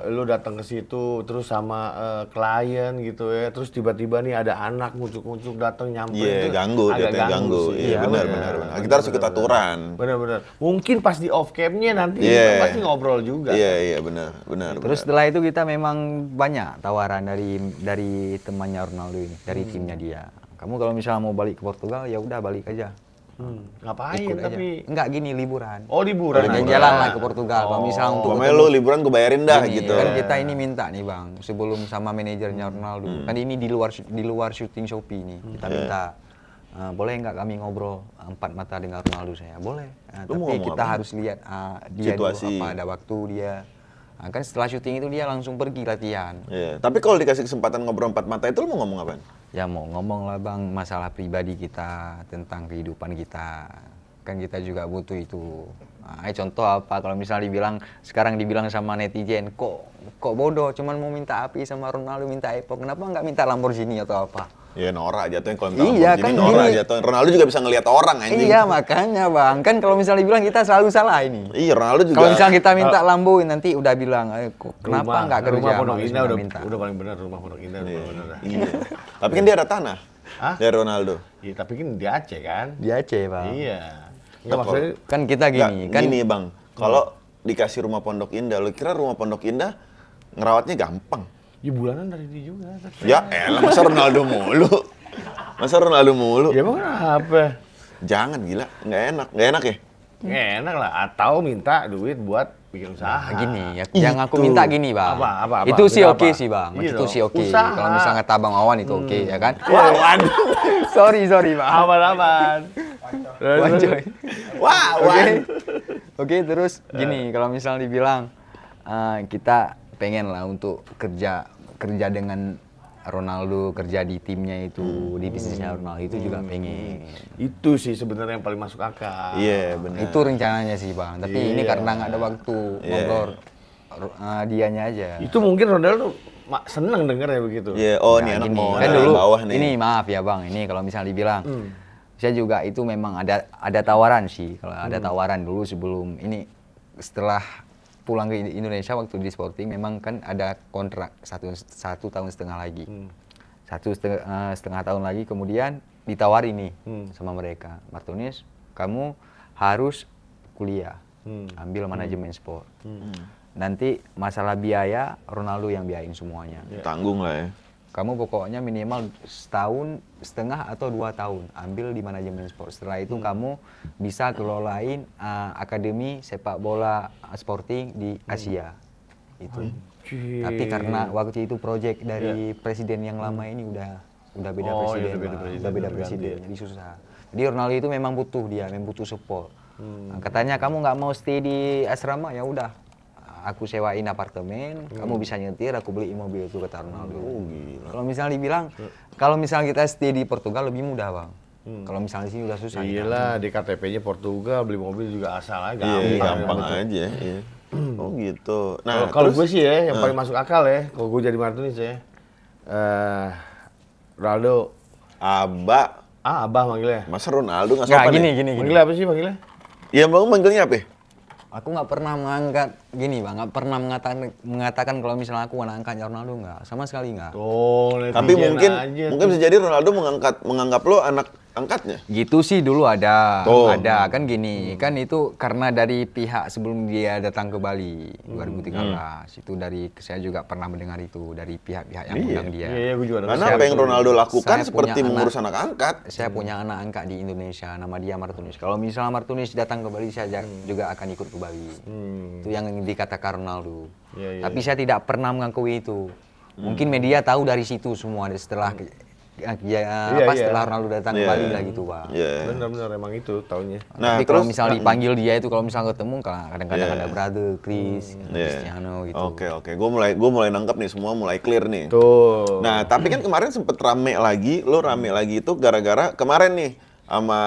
lu datang ke situ terus sama klien gitu ya, terus tiba-tiba nih ada anak ngucuk-ngucuk datang nyamperin, Iya, itu ganggu, agak jatuhnya ganggu. sih. Iya, benar. Kita harus ikut aturan. Benar-benar. Mungkin pas di off cam-nya nanti Iya. kita pasti ngobrol juga. Iya, benar. Terus setelah itu kita memang banyak tawaran dari temannya Ronaldo ini, dari timnya dia. kamu kalau misalnya mau balik ke Portugal ya udah balik aja. Ngapain Ikut aja. tapi? Enggak gini liburan. Oh liburan. Jalan-jalan lah ke Portugal. Kalau misalnya untuk Pokoknya lu liburan gue bayarin dah gini, gitu. kan kita ini minta nih bang, sebelum sama manajernya Ronaldo. Kan ini di luar syuting Shopee nih. Kita minta, boleh nggak kami ngobrol empat mata dengan Ronaldo saya? Boleh. Lu mau Tapi ngomong kita apa? harus lihat dia dulu Situasi. apa ada waktu dia. Kan setelah syuting itu dia langsung pergi latihan. Iya. Tapi kalau dikasih kesempatan ngobrol empat mata itu lu mau ngomong apaan? Ya mau ngomong lah bang, masalah pribadi kita, tentang kehidupan kita. Kan kita juga butuh itu. Contoh apa, kalau misalnya sekarang dibilang sama netizen, kok bodoh, cuman mau minta api sama Ronaldo, minta iPhone, kenapa nggak minta Lamborghini atau apa? Iya norak jatuhnya kalau minta Iya, Lamborghini, kan norak gini. jatuhnya. Ronaldo juga bisa ngelihat orang anjing. Iya makanya bang, kan kalau misalnya dibilang kita selalu salah ini. Iya, Ronaldo juga. Kalau misalnya kita minta Lambo, nanti udah bilang, kenapa nggak kerja? Rumah Pondok Malah Indah sudah udah minta. paling benar, rumah Pondok Indah udah paling benar. Iya. Tapi kan dia ada tanah. Hah? Dari Ronaldo. Iya, tapi kan di Aceh kan? Di Aceh bang. Iya. Enggak maksudnya Kan kita gini, Nggak, kan gini bang, kalau dikasih rumah Pondok Indah, lu kira rumah Pondok Indah ngerawatnya gampang? ya bulanan dari dia juga. Ya elah, masa Ronaldo mulu? Masa Ronaldo mulu? Ya emang kenapa? Jangan gila, nggak enak ya? Nggak enak lah, atau minta duit buat bikin usaha. Gini, yang aku minta gini bang. Apa? Itu sih Minta oke apa? sih bang. Iya Itu dong. sih oke. Usaha. Kalau misalnya kata Bang Awan itu oke ya kan. Wawan. sorry bang. Aman-aman. Wanjoy. Wah, Oke, terus gini, kalau misalnya dibilang kita pengen lah untuk kerja dengan Ronaldo, kerja di timnya itu, di bisnisnya Ronaldo itu juga pengen. Itu sih sebenarnya yang paling masuk akal. Iya benar. Itu rencananya sih bang. Tapi ini karena nggak ada waktu ngobrol dianya aja. Itu mungkin Ronaldo seneng denger ya begitu. Iya, oh Nah, nih anak gini, mau kan dari dulu, bawah nih. ini maaf ya bang, ini kalau misalnya dibilang, saya juga itu memang ada tawaran sih, kalau ada tawaran dulu sebelum ini, setelah pulang ke Indonesia waktu di Sporting, memang kan ada kontrak satu tahun setengah lagi, setengah tahun lagi, kemudian ditawari nih sama mereka, Martinez, kamu harus kuliah, ambil manajemen sport. Nanti masalah biaya, Ronaldo yang biayain semuanya. Tanggung lah ya. Kamu pokoknya minimal setahun setengah atau 2 tahun ambil di manajemen sport. Setelah itu kamu bisa kelolain akademi sepak bola Sporting di Asia. Itu. Tapi karena waktu itu proyek dari presiden yang lama ini udah beda presiden, udah beda presiden, jadi susah. Jadi Ronaldo itu memang butuh support. Nah, katanya kamu nggak mau stay di asrama, ya udah. Aku sewain apartemen, kamu bisa nyetir, aku beli mobil itu, kata Ronaldo. Kalau misalnya dibilang, kalau misalnya kita stay di Portugal lebih mudah bang. Kalau misalnya di sini udah susah. Iyalah, di KTP-nya Portugal, beli mobil juga asal aja, Iya, gampang. gampang aja. Iya. Oh gitu. Nah, Kalau terus- gue sih ya, yang paling masuk akal ya, kalau gue jadi Martinez ya, Ronaldo, Abah, Abah manggilnya. masa Ronaldo nggak Nggak, sopan gini, ya? gini. Manggilnya apa sih manggilnya? Iya, bang manggilnya apa? Aku nggak pernah nggak pernah mengatakan kalau misalnya aku anak angkatnya Ronaldo, nggak, sama sekali nggak. Oh, Tapi netizen mungkin aja. bisa jadi Ronaldo menganggap lo anak angkatnya. Gitu sih dulu ada Tuh. kan gini, kan itu karena dari pihak sebelum dia datang ke Bali 2013 itu dari saya juga pernah mendengar itu dari pihak-pihak yang undang dia. Iya, gue juga Karena dengar. apa yang Ronaldo lakukan Saya seperti punya mengurus anak angkat. Saya punya anak angkat di Indonesia, nama dia Martinez. Kalau misalnya Martinez datang ke Bali, saya juga akan ikut ke Bali. Itu yang dikatakan Ronaldo. Iya, Tapi saya tidak pernah mengakui itu. Mungkin media tahu dari situ semua setelah setelah Ronaldo datang ke Iya. Bali lah gitu, Bang. Iya. Benar-benar emang itu tahunnya. Nah, Tapi kalau terus- misalnya dipanggil dia itu, kalau misalnya ketemu, kadang-kadang Iya. ada Brother, Chris, Iya. Cristiano gitu. Oke. Gue mulai nangkep nih, semua mulai clear nih. Tuh. Nah, tapi kan kemarin sempet rame lagi itu gara-gara kemarin nih sama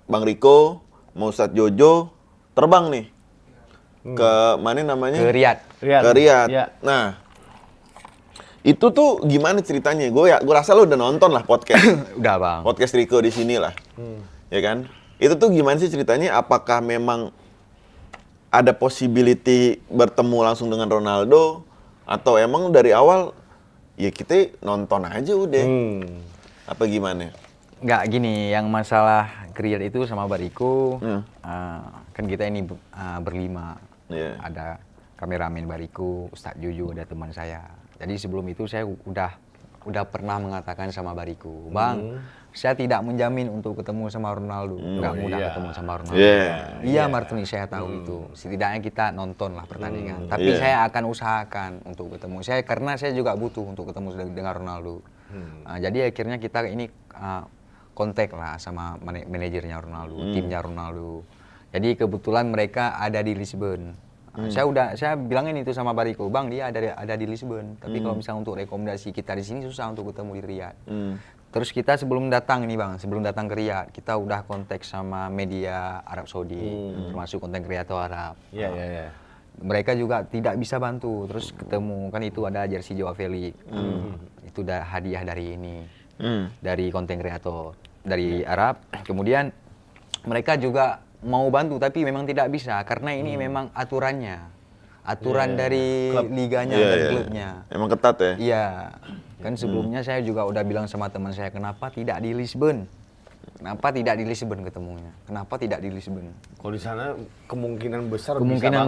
Bang Riko, mau Ustadz Jojo terbang nih ke mana namanya? Ke Riyadh. Ke Riyadh. Iya. Nah, itu tuh gimana ceritanya? Gue rasa lo udah nonton lah podcast Udah, Bang. podcast Riko di sini lah, ya kan? Itu tuh gimana sih ceritanya? Apakah memang ada possibility bertemu langsung dengan Ronaldo atau emang dari awal ya kita nonton aja udah? Apa gimana? Nggak gini, yang masalah Riyadh itu sama Bariko, kan kita ini berlima. Iya. Ada kameramen Bariko, Ustadz Juju, ada teman saya. Jadi sebelum itu saya udah udah pernah mengatakan sama Bariku, Bang, saya tidak menjamin untuk ketemu sama Ronaldo. Nggak mudah ketemu sama Ronaldo. Iya, Martuni, saya tahu itu. Setidaknya kita nonton lah pertandingan. Tapi saya akan usahakan untuk ketemu. Karena saya juga butuh untuk ketemu dengan Ronaldo. Jadi akhirnya kita ini kontak lah sama manajernya Ronaldo, timnya Ronaldo. Jadi kebetulan mereka ada di Lisbon. Saya bilangin itu sama Bariku, Bang, dia ada di Lisbon. Tapi kalau misalnya untuk rekomendasi kita di sini susah untuk ketemu di Riyadh. Terus kita sebelum datang ke Riyadh, kita udah kontak sama media Arab Saudi, termasuk konten kreator Arab. Iya. Mereka juga tidak bisa bantu. Terus ketemu kan itu ada jersey Joao Felix. Itu udah hadiah dari ini, dari konten kreator dari Arab. Kemudian mereka juga mau bantu tapi memang tidak bisa karena ini memang aturan dari liganya dan klubnya. Emang ketat ya? Iya. Kan sebelumnya saya juga udah bilang sama teman saya, kenapa tidak di Lisbon? Kenapa tidak di Lisbon ketemunya? Kenapa tidak di Lisbon? Kalau di sana kemungkinan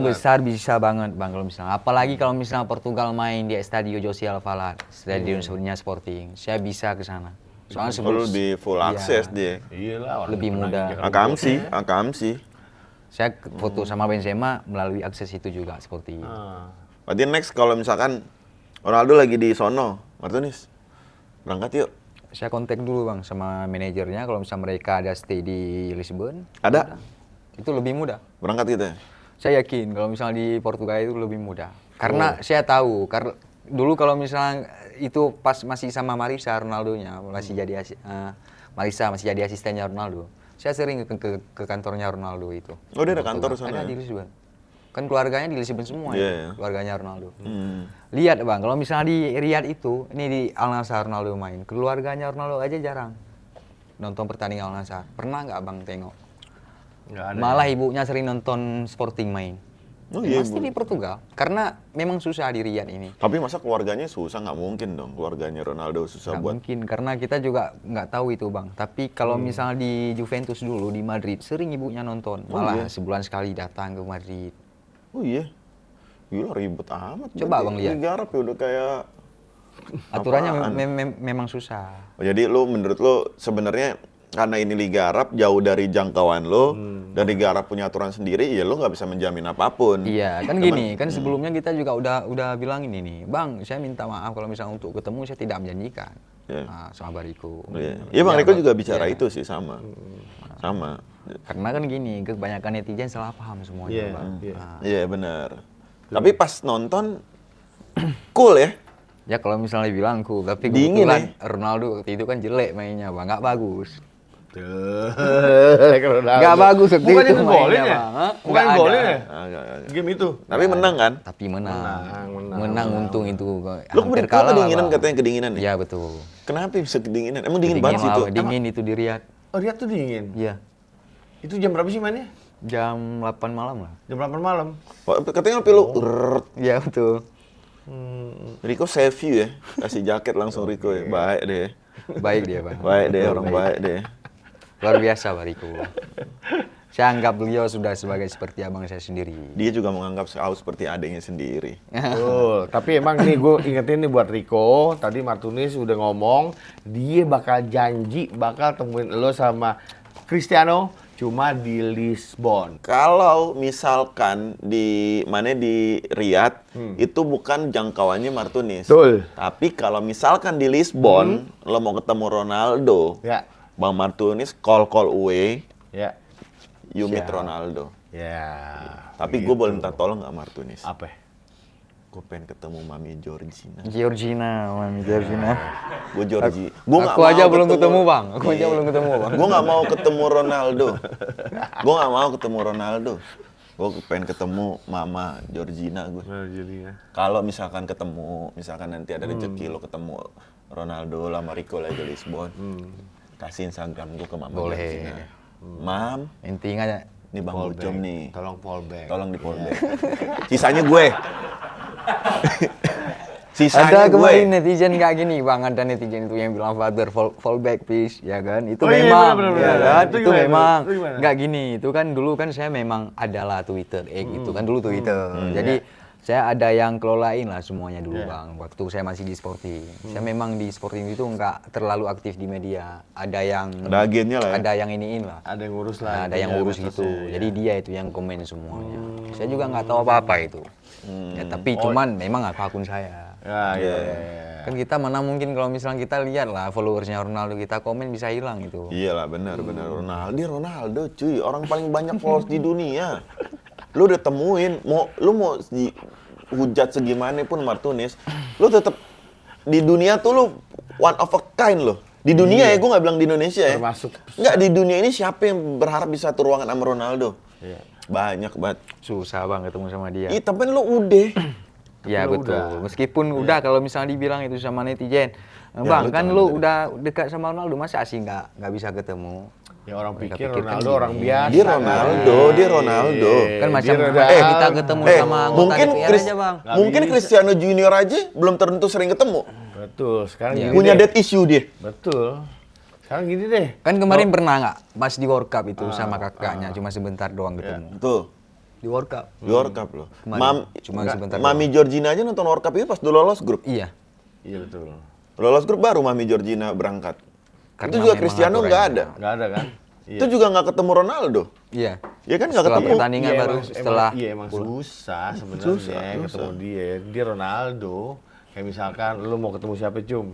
besar bisa banget Bang kalau misalnya. Apalagi kalau misalnya Portugal main di Estadio José Alvalade, stadion Sporting. Saya bisa ke sana. Soalnya sebelum lebih full akses dia. Iyalah, lebih mudah. Akamsi. Saya foto sama Benzema melalui akses itu juga seperti. Berarti next kalau misalkan Ronaldo lagi di sono, Martunis, berangkat yuk. Saya kontak dulu Bang sama manajernya kalau misalnya mereka ada stay di Lisbon. Ada? Itu lebih mudah. Berangkat kita. Saya yakin kalau misalnya di Portugal itu lebih mudah. Karena saya tahu, karena dulu kalau misalnya itu pas masih sama Marisa Ronaldonya, Marisa masih jadi asistennya Ronaldo. Saya sering ke kantornya Ronaldo itu. Oh, dia ada kantor sana? Ada di Lisbon. Kan keluarganya di Lisbon semua ya, keluarganya Ronaldo. Lihat Bang, kalau misalnya di Riyadh itu, ini di Al Nassr Ronaldo main, keluarganya Ronaldo aja jarang nonton pertandingan Al Nassr. Pernah nggak Bang tengok? Nggak ada. Malah ibunya sering nonton Sporting main. Oh, iya, pasti di Portugal, karena memang susah di Riyadh ini. Tapi masa keluarganya susah? Nggak mungkin dong keluarganya Ronaldo susah Nggak buat. mungkin, karena kita juga nggak tahu itu Bang. Tapi kalau misalnya di Juventus dulu, di Madrid, sering ibunya nonton. Malah sebulan sekali datang ke Madrid. Oh iya? Gila ribet amat. Coba Bang lihat. Liga Arab ya udah kayak aturannya memang susah. Oh, jadi menurut lo sebenarnya karena ini Liga Arab jauh dari jangkauan lo dan Liga Arab punya aturan sendiri, ya lo nggak bisa menjamin apapun. Iya, kan gini, kan sebelumnya kita juga udah bilang ini nih, Bang, saya minta maaf kalau misalnya untuk ketemu saya tidak menjanjikan sama Bariku. Iya, Bang Riko juga bicara itu sih sama. Karena kan gini, kebanyakan netizen salah paham semuanya, Bang. Iya, benar. Tapi pas nonton cool ya. Ya kalau misalnya bilang cool, tapi Dingin kebetulan Ronaldo waktu itu kan jelek mainnya, Bang, nggak bagus. Nggak bagus waktu itu mainnya, ya? Bang. Bukan golin ya? Agak. Game itu. Tapi menang kan? Tapi menang untung itu. Lo Hampir kalah kedinginan lah, katanya kedinginan ya? Iya betul. Kenapa bisa kedinginan? Emang dingin banget sih itu? Dingin itu di Riyadh. Oh, Riyadh tuh dingin? Iya. Itu jam berapa sih mainnya? Jam 8 malam lah. Jam 8 malam? Katanya pilu. Iya betul. Riko save you ya? Kasih jaket langsung Riko ya? Baik deh. Baik dia, Bang. Baik deh, orang baik deh. Luar biasa Pak Riko. Saya anggap beliau sudah seperti abang saya sendiri. Dia juga menganggap Au seperti adiknya sendiri. Betul. Tapi emang nih gue ingetin nih buat Riko, tadi Martunis udah ngomong, dia bakal janji bakal temuin lo sama Cristiano cuma di Lisbon. Kalau misalkan di Riyadh itu bukan jangkauannya Martunis. Betul. Tapi kalau misalkan di Lisbon lo mau ketemu Ronaldo, Ya. Bang Martunis call away, Ya. you meet Ronaldo. Ya. Tapi gue boleh minta tolong nggak Martunis? Apa? Gue pengen ketemu Mami Georgina. Mami Georgina. Gue Georgie. Aku aja belum ketemu, Bang. Aku aja belum ketemu, Bang. Gue nggak mau ketemu Ronaldo. Gue nggak mau ketemu Ronaldo. Gue pengen ketemu Mama Georgina gue. Kalau misalkan nanti ada rezeki lo ketemu Ronaldo sama Rico lagi di Lisbon, kasih Instagram gue ke Mama Georgina. Mam, Intinya ini Bang Bocom nih. Tolong fallback. Tolong di fallback. Sisanya gue. Ada kemarin netizen kayak gini, Bang, ada netizen itu yang bilang father fallback please, ya kan? Itu memang, ya kan? Itu memang nggak gini. Itu kan dulu kan saya memang adalah Twitter, itu kan dulu Twitter. Jadi saya ada yang kelolain lah semuanya dulu Bang. Waktu saya masih di Sporting. Saya memang di Sporting itu nggak terlalu aktif di media. Ada agennya lah ya? Ada yang iniin lah. Ada yang ngurus lah. Ada yang ngurus gitu. Jadi dia itu yang komen semuanya. Saya juga nggak tahu apa-apa itu. Ya, tapi cuman memang akun saya. Ya. Kan kita mana mungkin kalau misalnya kita lihat lah followersnya Ronaldo, kita komen bisa hilang itu. Iyalah benar Ronaldo cuy, orang paling banyak followers di dunia. Lu udah temuin, lu mau hujat segimana pun Martinez, lu tetap di dunia tuh lu one of a kind loh. Di dunia ya, gue nggak bilang di Indonesia ya. Termasuk. Nggak, di dunia ini siapa yang berharap di satu ruangan sama Ronaldo? Iya. Banyak banget. Susah Bang ketemu sama dia. Ih, tapi lu udah. Ya Lu betul. udah. Meskipun udah kalau misalnya dibilang itu sama netizen, Bang lu kan jangan lu deh. udah dekat sama Ronaldo, masa sih nggak bisa ketemu? Ya orang Mereka pikir pikir kan Ronaldo gini. orang biasa. Dia Ronaldo, dia Ronaldo. Kan macam dia kita ketemu sama anggota mungkin DPR aja Bang. Nggak mungkin bisa. Cristiano Junior aja belum tentu sering ketemu. Betul. Sekarang Iya. gini Punya deh. dead issue dia. Betul. Sekarang gini deh. Kan kemarin pernah nggak pas di World Cup itu sama kakaknya, cuma sebentar doang ketemu. Tuh, Di World Cup. di World Cup loh. Kemarin, cuma sebentar Mami Georgina aja nonton World Cup itu pas dulu lolos grup. Iya. Iya betul. Lolos grup baru Mami Georgina berangkat. Karena Itu juga memang Cristiano aturannya. nggak ada. Nggak ada kan? Iya. Itu juga nggak ketemu Ronaldo. Iya. Ya kan nggak Setelah ketemu. pertandingan baru setelah emang susah sebenarnya Susah. ketemu dia. Dia Ronaldo. Kayak misalkan lu mau ketemu siapa Cum?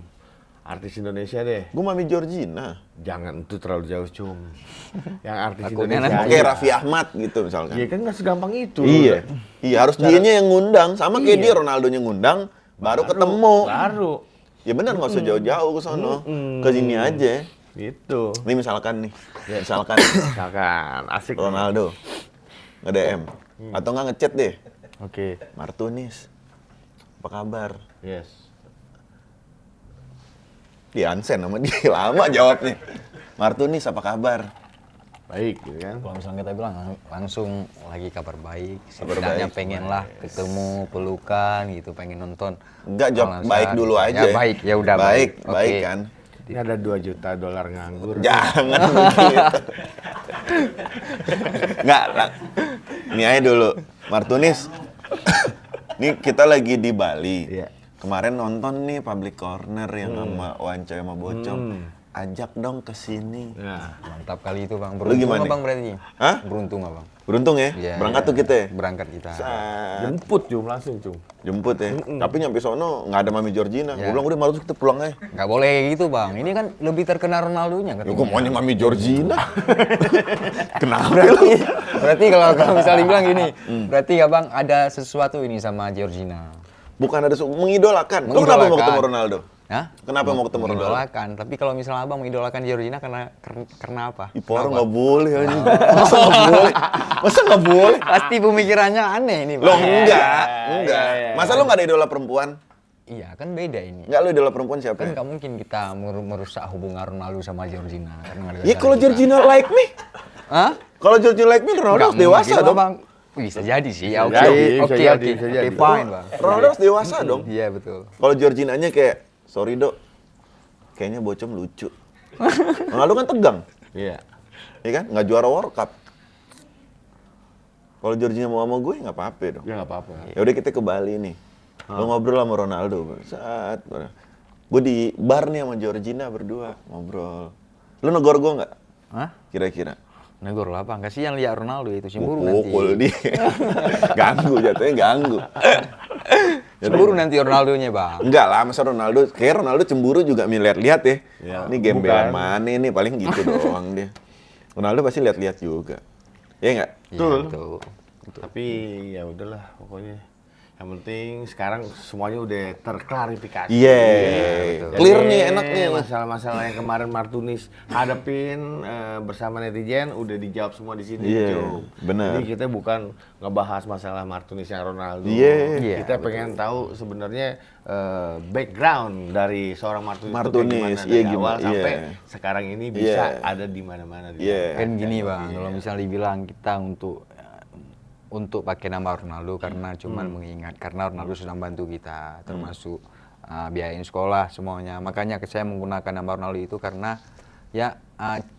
Artis Indonesia deh. Gue Mami Georgina. Jangan itu terlalu jauh Cum. Yang artis Takutnya Indonesia. nanti- Kayak aja. Raffi Ahmad gitu misalkan. Iya kan nggak segampang itu. Iya. Iya, harus dianya yang ngundang. Sama kayak Iya. dia Ronaldonya ngundang, baru ketemu. Baru. Ya benar, nggak usah jauh-jauh ke sono. Ke sini aja. Gitu. Ini misalkan nih. Misalkan Misalkan asik. Ronaldo nge-DM atau nggak ngechat deh. Oke. Martinez, apa kabar? Yes. Diansen sama dia, lama jawabnya. Martinez, apa kabar? Baik gitu kan. Kalau misalnya kita bilang langsung lagi kabar baik, Kabar setidaknya baik. pengen lah ketemu, pelukan gitu, pengen nonton. Enggak, jawab Kalau baik misalnya- dulu aja. Ya baik, ya udah baik. baik. Baik Oke. kan? Ini ada 2 juta dolar nganggur. Jangan begitu. Enggak, lah. Ini aja dulu. Martinez, nih kita lagi di Bali. Iya. Kemarin nonton nih Public Corner yang sama Wanca sama Bocong. Ajak dong ke sini. Nah, Mantap kali itu Bang. Lu Beruntung gimana? Abang berarti? Hah? Beruntung Abang. Beruntung ya? Iya, Berangkat iya. tuh kita ya? Berangkat kita. Set. jemput Cum langsung Cum. Jemput ya. Tapi nyampe sono nggak ada Mami Georgina. Ya. Gue bilang udah malu kita pulang aja. Nggak boleh kayak gitu Bang. Ini kan lebih terkenal Ronaldonya Ya katanya. gue maunya Mami Georgina. Kenapa lu? Berarti kalau misalnya bilang gini, berarti Abang ada sesuatu ini sama Georgina. Bukan ada mengidolakan. Lu kenapa mau Mengidolakan. ketemu Ronaldo? Hah? Kenapa mau ketemu Ronaldo? Mengidolakan. Tapi kalau misalnya Abang mengidolakan Georgina karena apa? Ipora nggak boleh aja. Masa nggak boleh? Masa nggak boleh? Pasti pemikirannya aneh nih, Lo Bang. enggak, enggak. iya. Masa lo nggak ada idola perempuan? Iya, kan beda ini. Enggak, lo idola perempuan siapa? Kan nggak mungkin kita merusak hubungan Ronaldo sama Georgina. Karena nggak ada Ya kalau juga. Georgina like me, Hah? kalau Georgina like me, Ronaldo Nggak harus dewasa mungkin, dong. Bang. Bisa jadi sih. Ya, oke, jadi, oke, bisa oke, jadi, oke, bisa oke, jadi. fine, Bang. Ronaldo harus dewasa dong. Iya, betul. Kalau Georginanya kayak, sorry dok, kayaknya Bocom lucu. Ronaldo kan tegang, Iya. ya kan? Nggak juara World Cup. Kalau Georgina mau sama gue, nggak apa-apa dong. Ya nggak apa-apa. Ya udah kita ke Bali nih. Lo ngobrol sama Ronaldo. Saat gue di bar nih sama Georgina berdua ngobrol. Lo negor gue nggak? Hah? Kira-kira? Negor lah, Bang. Kasihan lihat Ronaldo itu cemburu nanti. Pukul dia. Ganggu jatuhnya ganggu. Cemburu nanti Ronaldonya, Bang. Enggak lah, masa Ronaldo, kayak Ronaldo cemburu juga lihat-lihat ya. Ya, Ini gembelan bukan. mana ini paling gitu doang dia. Ronaldo pasti lihat-lihat juga. Ya enggak? Iya, Betul. betul. Tapi ya udahlah pokoknya. Yang penting sekarang semuanya udah terklarifikasi. Iya. betul. Clear Jadi, nih, enak nih. Masalah-masalah yang kemarin Martinez hadapin bersama netizen udah dijawab semua di sini. Iya, Cum. benar. Jadi kita bukan ngebahas masalah Martinez yang Ronaldo. Iya. Iya, Kita pengen tahu sebenarnya background dari seorang Martinez, itu kayak Martinez, gimana iya, dari gimana, awal sampai iya. sekarang ini bisa Iya. ada di mana-mana. Iya. Kan gini, Bang. Kalau misalnya dibilang kita untuk pakai nama Ronaldo karena cuman mengingat karena Ronaldo sudah membantu kita termasuk biayain sekolah semuanya. Makanya saya menggunakan nama Ronaldo itu karena ya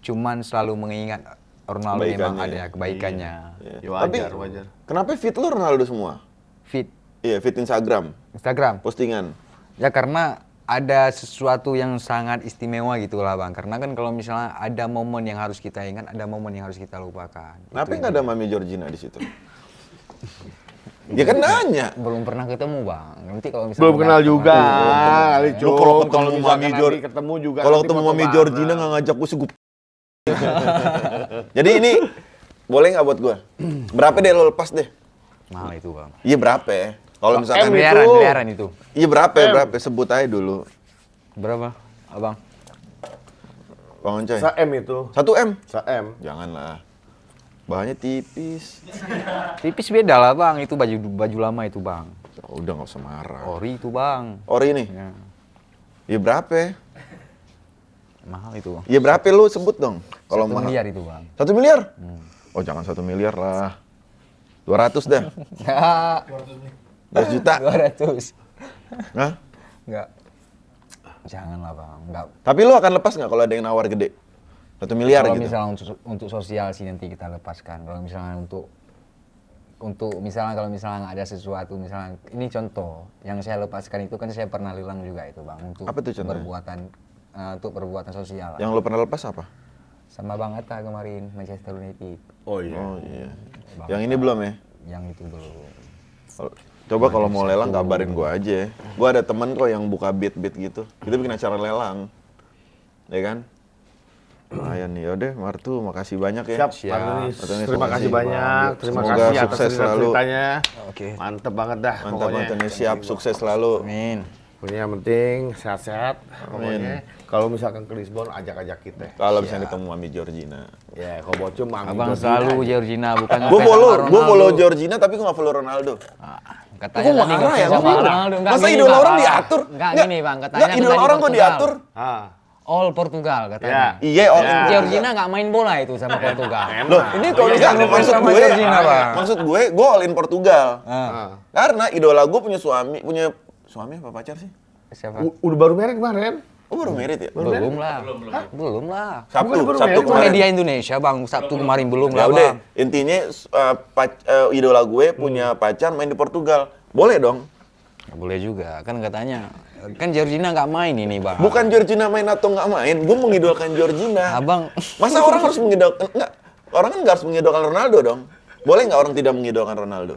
cuman selalu mengingat Ronaldo memang Kebaikannya. ada kebaikannya. Iya. Ya, wajar, Tapi wajar. kenapa fit lo Ronaldo semua? Fit. Iya, feed Instagram, Instagram. postingan. Ya karena ada sesuatu yang sangat istimewa gitu lah Bang. Karena kan kalau misalnya ada momen yang harus kita ingat, ada momen yang harus kita lupakan. Kenapa nggak ada Mami Georgina di situ? Ya kan nanya. Belum pernah ketemu Bang. Nanti kalau misalnya Belum kenal juga. Kali, Lu kalau Cum. ketemu misalkan Mami nanti ketemu juga. Kalau nanti ketemu foto Mami bareng. Georgina nggak ngajak gue sih gue. Jadi ini boleh nggak buat gue? Berapa deh lo lepas deh? mahal itu Bang. Iya berapa ya? Kalau misalkan M itu. Miliaran itu. iya berapa ya? Berapa? Sebut aja dulu. Berapa, Abang? Bang Oncoy. 1M itu. 1 M? 1M. Janganlah. Bahannya tipis. Tipis beda lah Bang. Itu baju lama itu Bang. Ya udah nggak usah marah. Ori itu Bang. Ori nih? Ya. Iya berapa ya? Mahal itu Bang. Iya berapa lu sebut dong? Kalau 1 mahal. miliar itu Bang. 1 miliar? Oh jangan 1 miliar lah. 200 dah. Ya. 200 juta. 200. Hah? Enggak. Janganlah Bang. Enggak. Tapi lu akan lepas nggak kalau ada yang nawar gede? 1 miliar Kalau gitu. misalnya untuk sosial sih nanti kita lepaskan. Kalau misalnya untuk misalnya kalau misalnya nggak ada sesuatu, misalnya ini contoh yang saya lepaskan itu kan saya pernah lelang juga itu Bang untuk Apa tuh contohnya? untuk perbuatan sosial. Yang lu pernah lepas apa? Sama Bang Atta kemarin Manchester United. Oh iya. Oh iya. Yang ini belum ya? Yang itu belum. Coba kalau mau lelang kabarin gua aja. Gua ada temen kok yang buka beat gitu. Kita bikin acara lelang. Ya kan? Lumayan nih, yaudah Martu, makasih banyak ya. Siap, Siap. Martunis. Martunis, Terima kasih makasih, banyak. Bang. Terima Semoga kasih atas sukses selalu. ceritanya. Oke. Mantep banget dah Mantap pokoknya. Martunis, siap, sukses selalu. Amin. Pokoknya yang penting sehat-sehat. Pokoknya kalau misalkan ke Lisbon ajak-ajak kita. Kalau misalnya ketemu Mami Georgina. Ya, kalau bocor Mami Abang Georgina selalu aja. Georgina bukan Gue ngefans follow, sama gue follow Ronaldo. Georgina tapi gue gak follow Ronaldo. Katanya Kok tadi marah ya, ngefans sama Bang? Ronaldo. Enggak Masa gini, idola Bang. orang diatur? Enggak Nggak, gini Bang, katanya nggak, kan idola tadi orang kok Portugal. diatur? Ah. All Portugal katanya. Ya. Iya, all Ya. Georgina nggak main bola itu sama Portugal. Loh, Ini kalau iya, misalnya ngefans maksud sama gue, Georgina, Bang. maksud gue all in Portugal. Ah. Karena idola gue punya suami apa pacar sih? Siapa? Udah baru merek kemarin. Oh baru merit ya? Belum lah. Belum lah. Sabtu, Bukan baru Sabtu merit, Itu kemarin. media Indonesia Bang, Sabtu kemarin belum Ya lah udah, Bang. intinya idola gue punya pacar main di Portugal. Boleh dong? Nggak boleh juga, kan katanya. Kan Georgina nggak main ini Bang. Bukan Georgina main atau nggak main, gue mengidolakan Georgina. Abang, Masa orang harus mengidolakan, enggak, orang kan nggak harus mengidolakan Ronaldo dong. Boleh nggak orang tidak mengidolakan Ronaldo?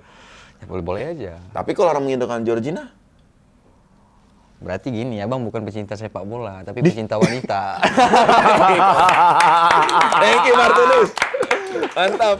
ya boleh-boleh aja. Tapi kalau orang mengidolakan Georgina, Berarti gini, Abang bukan pecinta sepak bola, tapi pecinta wanita. thank you Martinus. Mantap.